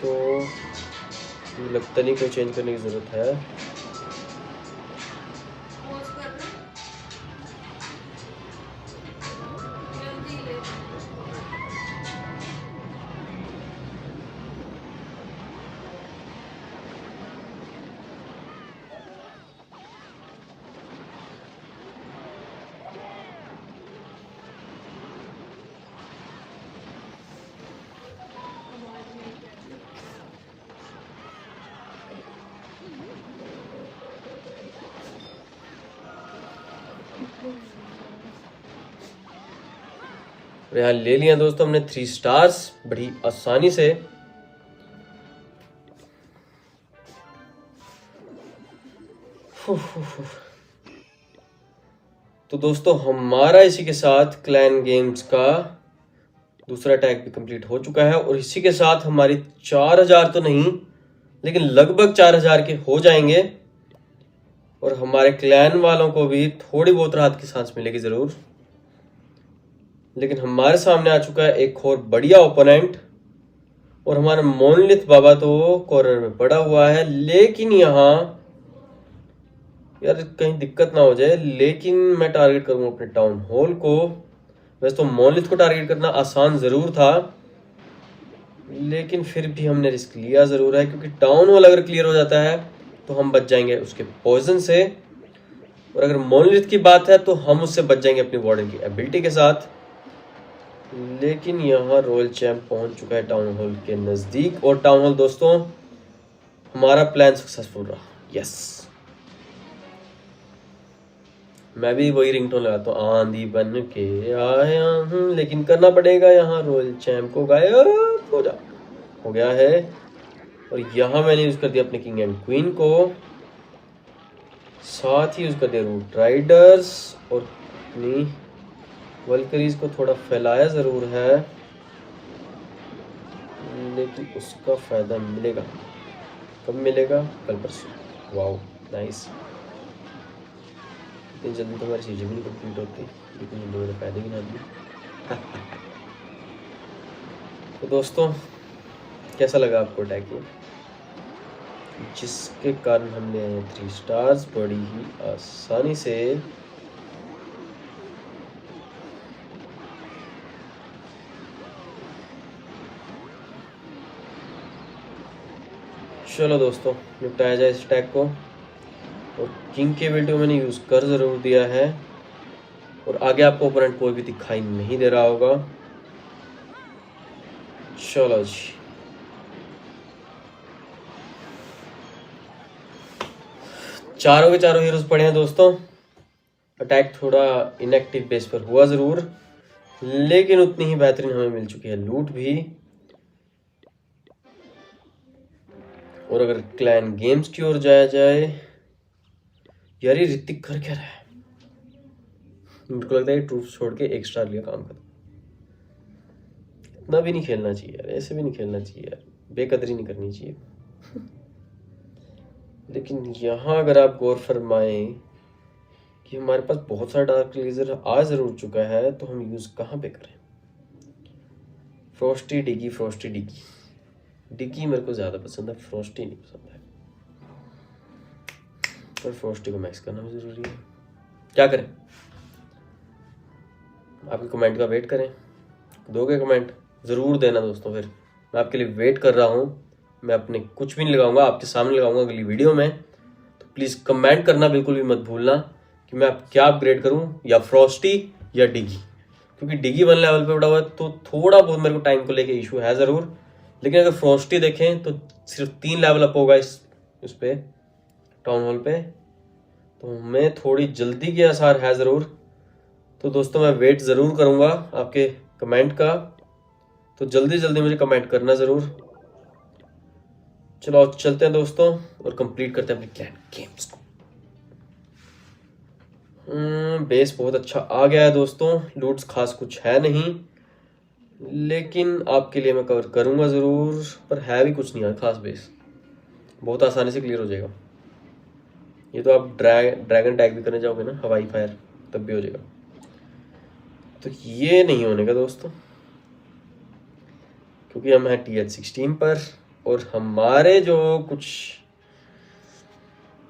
तो लगता नहीं कोई चेंज करने की ज़रूरत है। और यहाँ ले लिया दोस्तों हमने 3 स्टार्स बड़ी आसानी से। तो दोस्तों हमारा इसी के साथ क्लैन गेम्स का दूसरा टैग भी कंप्लीट हो चुका है, और इसी के साथ हमारी 4000 तो नहीं, लेकिन लगभग 4000 के हो जाएंगे, और हमारे क्लैन वालों को भी थोड़ी बहुत राहत की सांस मिलेगी जरूर। लेकिन हमारे सामने आ चुका है एक और बढ़िया ओपोनेंट, और हमारा मोनलिथ बाबा तो कॉर्नर में पड़ा हुआ है। लेकिन यहाँ यार कहीं दिक्कत ना हो जाए, लेकिन मैं टारगेट करूंगा अपने टाउन हॉल को। वैसे तो मोनलिथ को टारगेट करना आसान जरूर था, लेकिन फिर भी हमने रिस्क लिया जरूर है, क्योंकि टाउन हॉल अगर क्लियर हो जाता है तो हम बच जाएंगे उसके पॉइजन से, और अगर मोनलिथ की बात है तो हम उससे बच जाएंगे अपनी वार्डन की एबिलिटी के साथ। लेकिन यहाँ रॉयल चैम्प पहुंच चुका है टाउन हॉल के नजदीक, और टाउन हॉल दोस्तों हमारा प्लान सक्सेसफुल रहा। यस, मैं भी वही रिंगटोन लगाता हूँ, आंधी बन के आया हूँ, लेकिन करना पड़ेगा यहाँ रॉयल चैम्प को गायब हो जा। हो गया है, और यहाँ मैंने यूज कर दिया अपने किंग एंड क्वीन को, साथ ही यूज कर दिया रूट राइडर्स, और अपनी वल्करीज को थोड़ा फैलाया जरूर है, लेकिन उसका फायदा मिलेगा कब मिलेगा? कल परसों। Wow nice. इतनी जल्दी तो हमारी चीज़ें भी नहीं कंप्लीट होती, लेकिन इन लोगों ने फायदे भी ना दिए। तो दोस्तों कैसा लगा आपको अटैक ये, जिसके कारण हमने 3 स्टार्स बड़ी ही आसानी से चलो दोस्तों, निपटाया जाए इस टैग को। और किंग के एबिलिटी को मैंने यूज़ कर ज़रूर दिया है, और आगे आपको ओपोनेंट कोई भी दिखाई नहीं दे रहा होगा। चलो जी, चारों के चारों हीरोज पड़े हैं दोस्तों। अटैक थोड़ा इनएक्टिव बेस पर हुआ ज़रूर, लेकिन उतनी ही बेहतरीन हमें मिल चुकी है लूट भी। और अगर क्लैन गेम्स की ओर जाया जाए, यार ये ऋतिक कर क्या रहा है? मेरे को लगता है ट्रूप छोड़ के एक स्टार लिया काम कर। इतना भी नहीं खेलना चाहिए यार, ऐसे भी नहीं खेलना चाहिए यार, बेकदरी नहीं करनी चाहिए। लेकिन यहाँ अगर आप गौर फरमाएं कि हमारे पास बहुत सारा डार्क लेजर आ जरूर चुका है, तो हम यूज कहाँ पे करें? फ्रॉस्टी डिगी, फ्रॉस्टी डिगी। डिगी मेरे को ज्यादा पसंद है, फ्रॉस्टी नहीं पसंद है। पर फ्रॉस्टी को मैक्स करना भी जरूरी है। क्या करें? आपके कमेंट का वेट करें। दोगे कमेंट जरूर देना दोस्तों, फिर मैं आपके लिए वेट कर रहा हूँ। मैं अपने कुछ भी नहीं लगाऊंगा, आपके सामने लगाऊंगा अगली वीडियो में। तो प्लीज़ कमेंट करना बिल्कुल भी मत भूलना कि मैं आप क्या अपग्रेड करूं, या फ्रॉस्टी या डिगी। क्योंकि डिगी 1 लेवल पे उड़ा हुआ है, तो थोड़ा बहुत मेरे को टाइम को लेके इशू है ज़रूर। लेकिन अगर फ्रॉस्टी देखें तो सिर्फ 3 लेवल अप होगा इस पे टाउन हॉल पे, तो हमें थोड़ी जल्दी के आसार है ज़रूर। तो दोस्तों मैं वेट ज़रूर करूँगा आपके कमेंट का, तो जल्दी जल्दी मुझे कमेंट करना ज़रूर। चलो चलते हैं दोस्तों और कंप्लीट करते हैं अपने क्लैन गेम्स को। बेस बहुत अच्छा आ गया है दोस्तों, लूट्स खास कुछ है नहीं, लेकिन आपके लिए मैं कवर करूंगा ज़रूर। पर है भी कुछ नहीं है खास, बेस बहुत आसानी से क्लियर हो जाएगा। ये तो आप ड्रैगन टैग भी करने जाओगे ना, हवाई फायर, तब भी हो जाएगा। तो ये नहीं होने का दोस्तों, क्योंकि हम हैं TH16 पर, और हमारे जो कुछ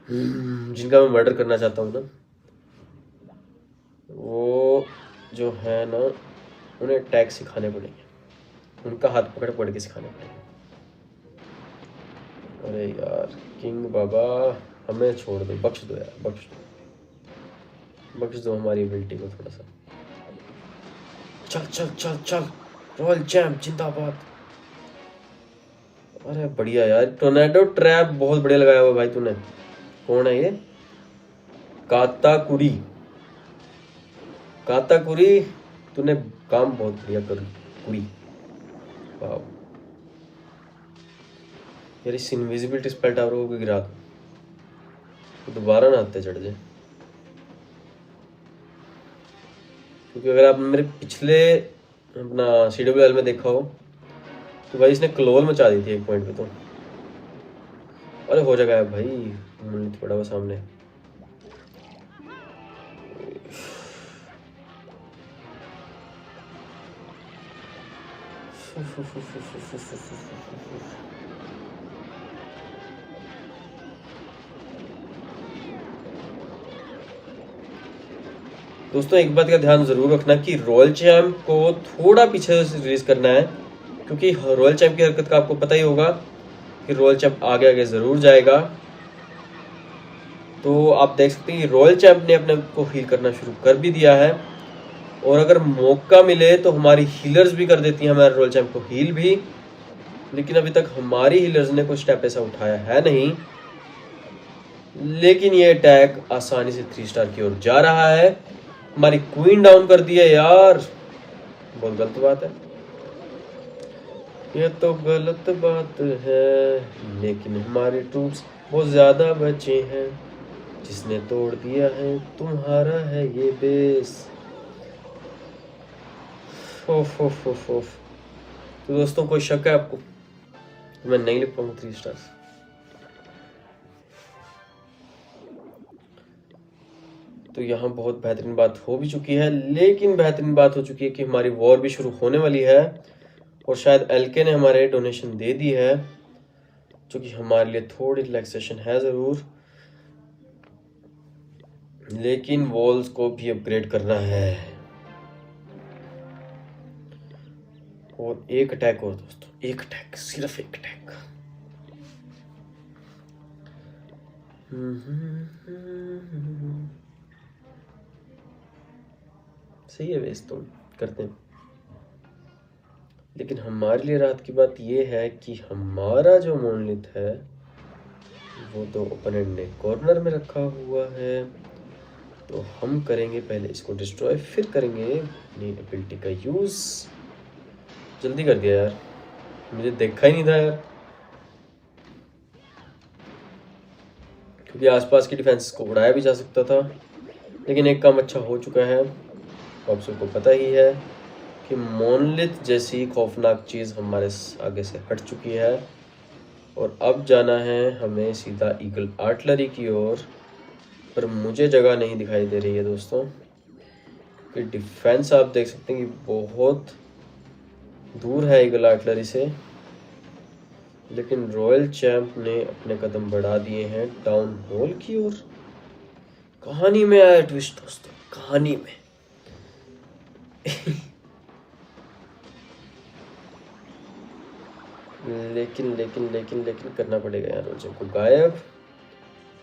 जिनका मैं मर्डर करना चाहता हूँ ना, वो जो है ना, उन्हें टैग सिखाने पड़ेंगे, उनका हाथ पकड़ पकड़ के सिखाने पड़ेंगे। अरे यार किंग बाबा, हमें छोड़ दो, बख्श दो यार, बख्श दो हमारी एबिलिटी को थोड़ा सा। चल चल चल चल, रॉयल चैंप जिंदाबाद। अरे बढ़िया यार, टोर्नेडो ट्रैप बहुत बढ़िया लगाया हुआ भाई तूने। कौन है ये? काताकुरी। काताकुरी, तूने काम बहुत बढ़िया कर कुरी। वाह यार, इस इनविजिबिलिटी स्पेल टावर को गिरा दो, तो दोबारा ना आते चढ़ जाए। क्योंकि अगर आप मेरे पिछले अपना CWL में देखा हो, तो भाई इसने क्लोल मचा दी थी एक पॉइंट पे तो। अरे हो जाएगा भाई, पड़ा हुआ सामने। दोस्तों एक बात का ध्यान जरूर रखना कि रॉयल चैम्प को थोड़ा पीछे से रिलीज करना है, क्योंकि रॉयल चैम्प की हरकत का आपको पता ही होगा कि रॉयल चैम्प आगे आगे जरूर जाएगा। तो आप देख सकते हैं रॉयल चैम्प ने अपने को हील करना शुरू कर भी दिया है, और अगर मौका मिले तो हमारी हीलर्स भी कर देती हैं हमारे रॉयल चैम्प को हील भी। लेकिन अभी तक हमारी हीलर्स ने कोई स्टेप ऐसा उठाया है नहीं। लेकिन ये अटैक आसानी से 3 स्टार की ओर जा रहा है। हमारी क्वीन डाउन कर दी है यार, बहुत गलत बात है, ये तो गलत बात है। लेकिन हमारे ट्रूप्स बहुत ज्यादा बचे हैं, जिसने तोड़ दिया है तुम्हारा है ये बेस। ओफ ओफ ओफ ओफ। तो दोस्तों कोई शक है आपको? मैं नहीं लिख पाऊंगा 3 स्टार्स। तो यहाँ बहुत बेहतरीन बात हो भी चुकी है, लेकिन बेहतरीन बात हो चुकी है कि हमारी वॉर भी शुरू होने वाली है, और शायद LK ने हमारे डोनेशन दे दी है, जो कि हमारे लिए थोड़ी रिलैक्सेशन है ज़रूर। लेकिन वॉल्स को भी अपग्रेड करना है, और एक अटैक और दोस्तों, एक अटैक, सिर्फ एक अटैक। सही है वेस्ट तो करते हैं। लेकिन हमारे लिए रात की बात यह है कि हमारा जो मोनलिथ है वो तो ओपोनेंट ने कॉर्नर में रखा हुआ है, तो हम करेंगे पहले इसको डिस्ट्रॉय, फिर करेंगे अपनी एबिलिटी का यूज। जल्दी कर दिया यार, मुझे देखा ही नहीं था यार, क्योंकि आसपास की डिफेंस को उड़ाया भी जा सकता था। लेकिन एक काम अच्छा हो चुका है, आप सबको पता ही है कि मोनलिथ जैसी खौफनाक चीज़ हमारे आगे से हट चुकी है, और अब जाना है हमें सीधा ईगल आर्टिलरी की ओर। पर मुझे जगह नहीं दिखाई दे रही है दोस्तों, क्योंकि डिफेंस आप देख सकते हैं कि बहुत दूर है ईगल आर्टिलरी से। लेकिन रॉयल चैंप ने अपने कदम बढ़ा दिए हैं टाउन हॉल की ओर। कहानी में आया ट्विस्ट दोस्तों, कहानी में। लेकिन लेकिन लेकिन लेकिन करना पड़ेगा यार, रॉयल चैंप को गायब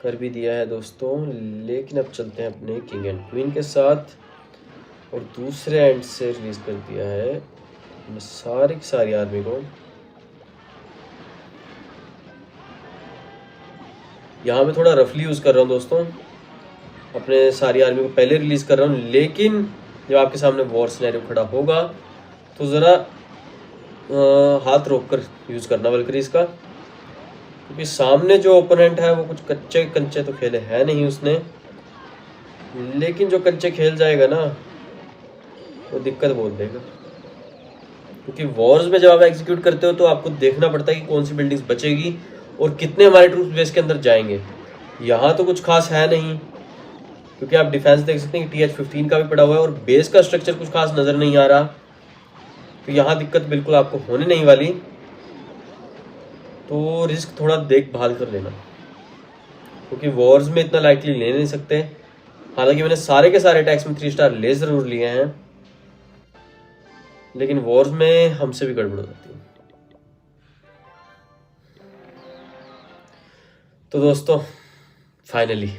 कर भी दिया है दोस्तों। लेकिन अब चलते हैं अपने किंग एंड क्वीन के साथ, और दूसरे एंड से रिलीज कर दिया है सारी की सारी आर्मी को। यहाँ मैं थोड़ा रफली यूज़ कर रहा हूँ दोस्तों, अपने सारी आर्मी को पहले रिलीज़ कर रहा हूँ। लेकिन जब आपके सामने वॉर सिनेरियो खड़ा होगा तो ज़रा हाथ रोक कर यूज़ करना वल्करीज का, क्योंकि सामने जो ओपोनेंट है वो कुछ कच्चे कंचे तो खेले है नहीं उसने, लेकिन जो कंचे खेल जाएगा ना वो दिक्कत बोल देगा। क्योंकि वॉर्स में जब आप एग्जीक्यूट करते हो तो आपको देखना पड़ता है कि कौन सी बिल्डिंग्स बचेगी और कितने हमारे ट्रूप्स बेस के अंदर जाएंगे। यहाँ तो कुछ खास है नहीं, क्योंकि आप डिफेंस देख सकते हैं कि TH-15 का भी पड़ा हुआ है और बेस का स्ट्रक्चर कुछ खास नज़र नहीं आ रहा। तो यहाँ दिक्कत बिल्कुल आपको होने नहीं वाली, तो रिस्क थोड़ा देखभाल कर लेना, क्योंकि वॉर्स में इतना लाइटली ले नहीं सकते। हालांकि मैंने सारे के सारे अटैक्स में 3 स्टार ले ज़रूर लिए हैं, लेकिन वॉर्स में हमसे भी गड़बड़ हो जाती है। तो दोस्तों फाइनली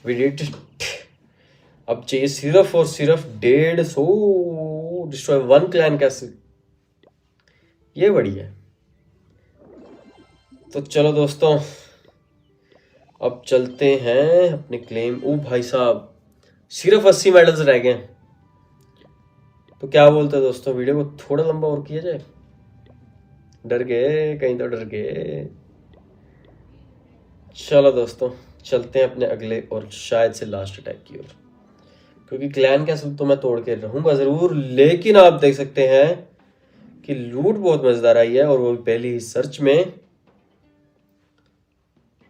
वी डिड इट। अब चाहिए सिर्फ और सिर्फ 150 डिस्ट्रॉय 1 क्लैन कैसल, ये बढ़िया है। तो चलो दोस्तों अब चलते हैं अपने क्लेम। ओ भाई साहब, सिर्फ 80 मेडल्स रह गए। तो क्या बोलते हैं दोस्तों, वीडियो को थोड़ा लंबा और किया जाए? डर गए कहीं तो, डर गए। चलो दोस्तों चलते हैं अपने अगले और शायद से लास्ट अटैक की ओर, क्योंकि क्लैन कैसल तो मैं तोड़ के रहूंगा जरूर। लेकिन आप देख सकते हैं कि लूट बहुत मजेदार आई है, और वो भी पहली ही सर्च में।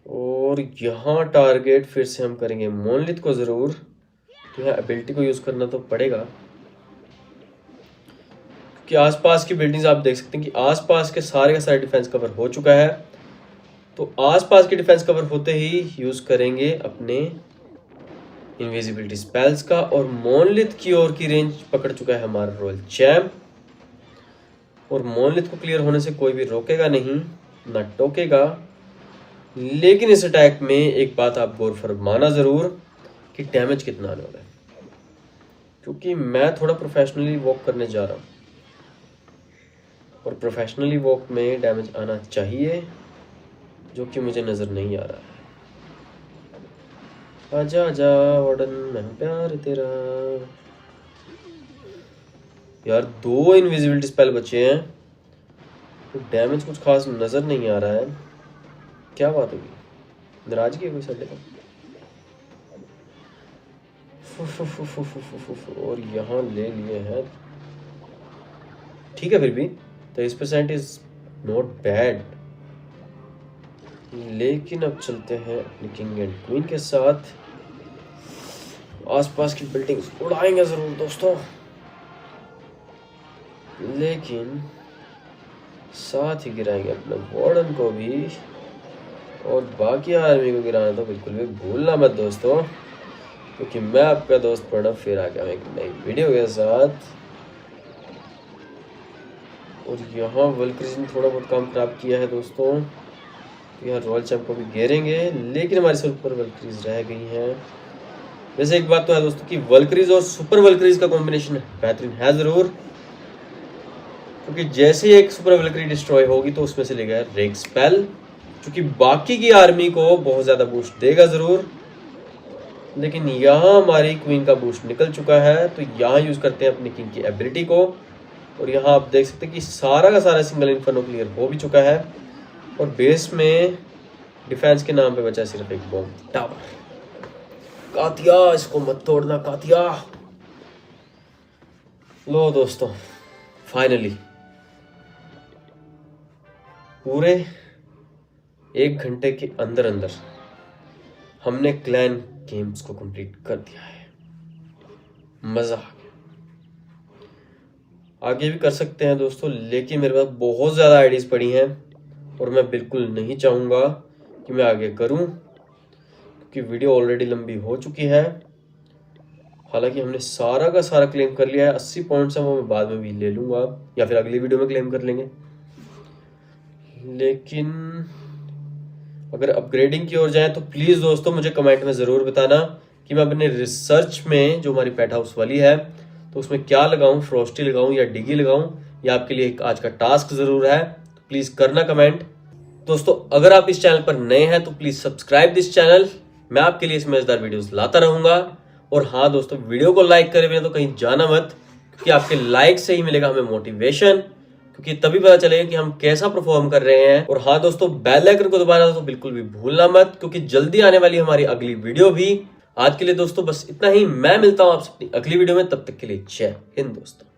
और यहाँ टारगेट फिर से हम करेंगे मोनलिथ को जरूर, तो यहाँ एबिलिटी को यूज करना तो पड़ेगा, कि आसपास की बिल्डिंग्स आप देख सकते हैं कि आसपास के सारे का सारा डिफेंस कवर हो चुका है। तो आसपास के डिफेंस कवर होते ही यूज करेंगे अपने इनविजिबिलिटी स्पेल्स का, और मोनलिथ की ओर की रेंज पकड़ चुका है हमारा रॉयल चैंप, और मोनलिथ को क्लियर होने से कोई भी रोकेगा नहीं, ना टोकेगा। लेकिन इस अटैक में एक बात आप गौर फरमाना जरूर कि डैमेज कितना आने वाला है, क्योंकि मैं थोड़ा प्रोफेशनली वॉक करने जा रहा हूँ, और प्रोफेशनली वॉक में डैमेज आना चाहिए, जो कि मुझे नज़र नहीं आ रहा है। आजा आजा वार्डन, मैं हूं प्यार तेरा। यार 2 इनविजिबिलिटी स्पेल बचे हैं, तो डैमेज कुछ खास नज़र नहीं आ रहा है। क्या बात होगी, नाराजगी है कोई साढ़े का? और यहाँ ले लिए हैं, ठीक है, फिर भी 23% इज नॉट बैड। लेकिन अब चलते हैं अपनी किंग एंड क्वीन के साथ, आसपास की बिल्डिंग्स उड़ाएंगे जरूर दोस्तों, लेकिन साथ ही गिराएंगे अपने वार्डन को भी, और बाकी आर्मी को गिराना तो बिल्कुल भी भूलना मत दोस्तों, क्योंकि मैं आपका दोस्त प्रणव फिर आ गया एक नई वीडियो के साथ। और यहाँ वल्करीज ने थोड़ा बहुत काम खराब किया है दोस्तों, तो यहाँ रॉयल चैंप को भी घेरेंगे, लेकिन हमारी सुपर वल्क्रीज रह गई हैं। वैसे एक बात तो है दोस्तों कि वल्क्रीज और सुपर वल्क्रीज का कॉम्बिनेशन बेहतरीन है ज़रूर, क्योंकि जैसे ही एक सुपर वल्क्री डिस्ट्रॉय होगी तो उसमें से लेगा रेग स्पेल, जो कि बाकी की आर्मी को बहुत ज़्यादा बूस्ट देगा ज़रूर। लेकिन यहाँ हमारी क्वीन का बूस्ट निकल चुका है, तो यहाँ यूज़ करते हैं अपनी किंग की एबिलिटी को। और यहाँ आप देख सकते हैं कि सारा का सारा सिंगल इन्फर्नो क्लियर हो भी चुका है, और बेस में डिफेंस के नाम पे बचा सिर्फ एक बॉम्ब टावर। कातिया, इसको मत तोड़ना कातिया। लो दोस्तों, फाइनली पूरे 1 घंटे के अंदर अंदर हमने क्लैन गेम्स को कंप्लीट कर दिया है। मजा आ गया। आगे भी कर सकते हैं दोस्तों, लेकिन मेरे पास बहुत ज़्यादा आइडियाज़ पड़ी हैं और मैं बिल्कुल नहीं चाहूँगा कि मैं आगे करूँ, क्योंकि वीडियो ऑलरेडी लंबी हो चुकी है। हालांकि हमने सारा का सारा क्लेम कर लिया है। 80 पॉइंट्स हैं, वो मैं बाद में भी ले लूँगा या फिर अगली वीडियो में क्लेम कर लेंगे। लेकिन अगर अपग्रेडिंग की ओर जाए तो प्लीज़ दोस्तों मुझे कमेंट में ज़रूर बताना कि मैं अपने रिसर्च में जो हमारी पेट हाउस वाली है तो उसमें क्या लगाऊं, फ्रॉस्टी लगाऊं या डिगी लगाऊं। ये आपके लिए एक आज का टास्क ज़रूर है, तो प्लीज़ करना कमेंट। दोस्तों अगर आप इस चैनल पर नए हैं तो प्लीज़ सब्सक्राइब दिस चैनल। मैं आपके लिए इस मज़ेदार वीडियोस लाता रहूँगा। और हाँ दोस्तों, वीडियो को लाइक करे बिना तो कहीं जाना मत, क्योंकि आपके लाइक से ही मिलेगा हमें मोटिवेशन, क्योंकि तभी पता चलेगा कि हम कैसा परफॉर्म कर रहे हैं। और हाँ दोस्तों, बेल आइकन को दबाना तो बिल्कुल भी भूलना मत, क्योंकि जल्दी आने वाली हमारी अगली वीडियो भी। आज के लिए दोस्तों बस इतना ही। मैं मिलता हूं आपसे अपनी अगली वीडियो में, तब तक के लिए जय हिंद दोस्तों।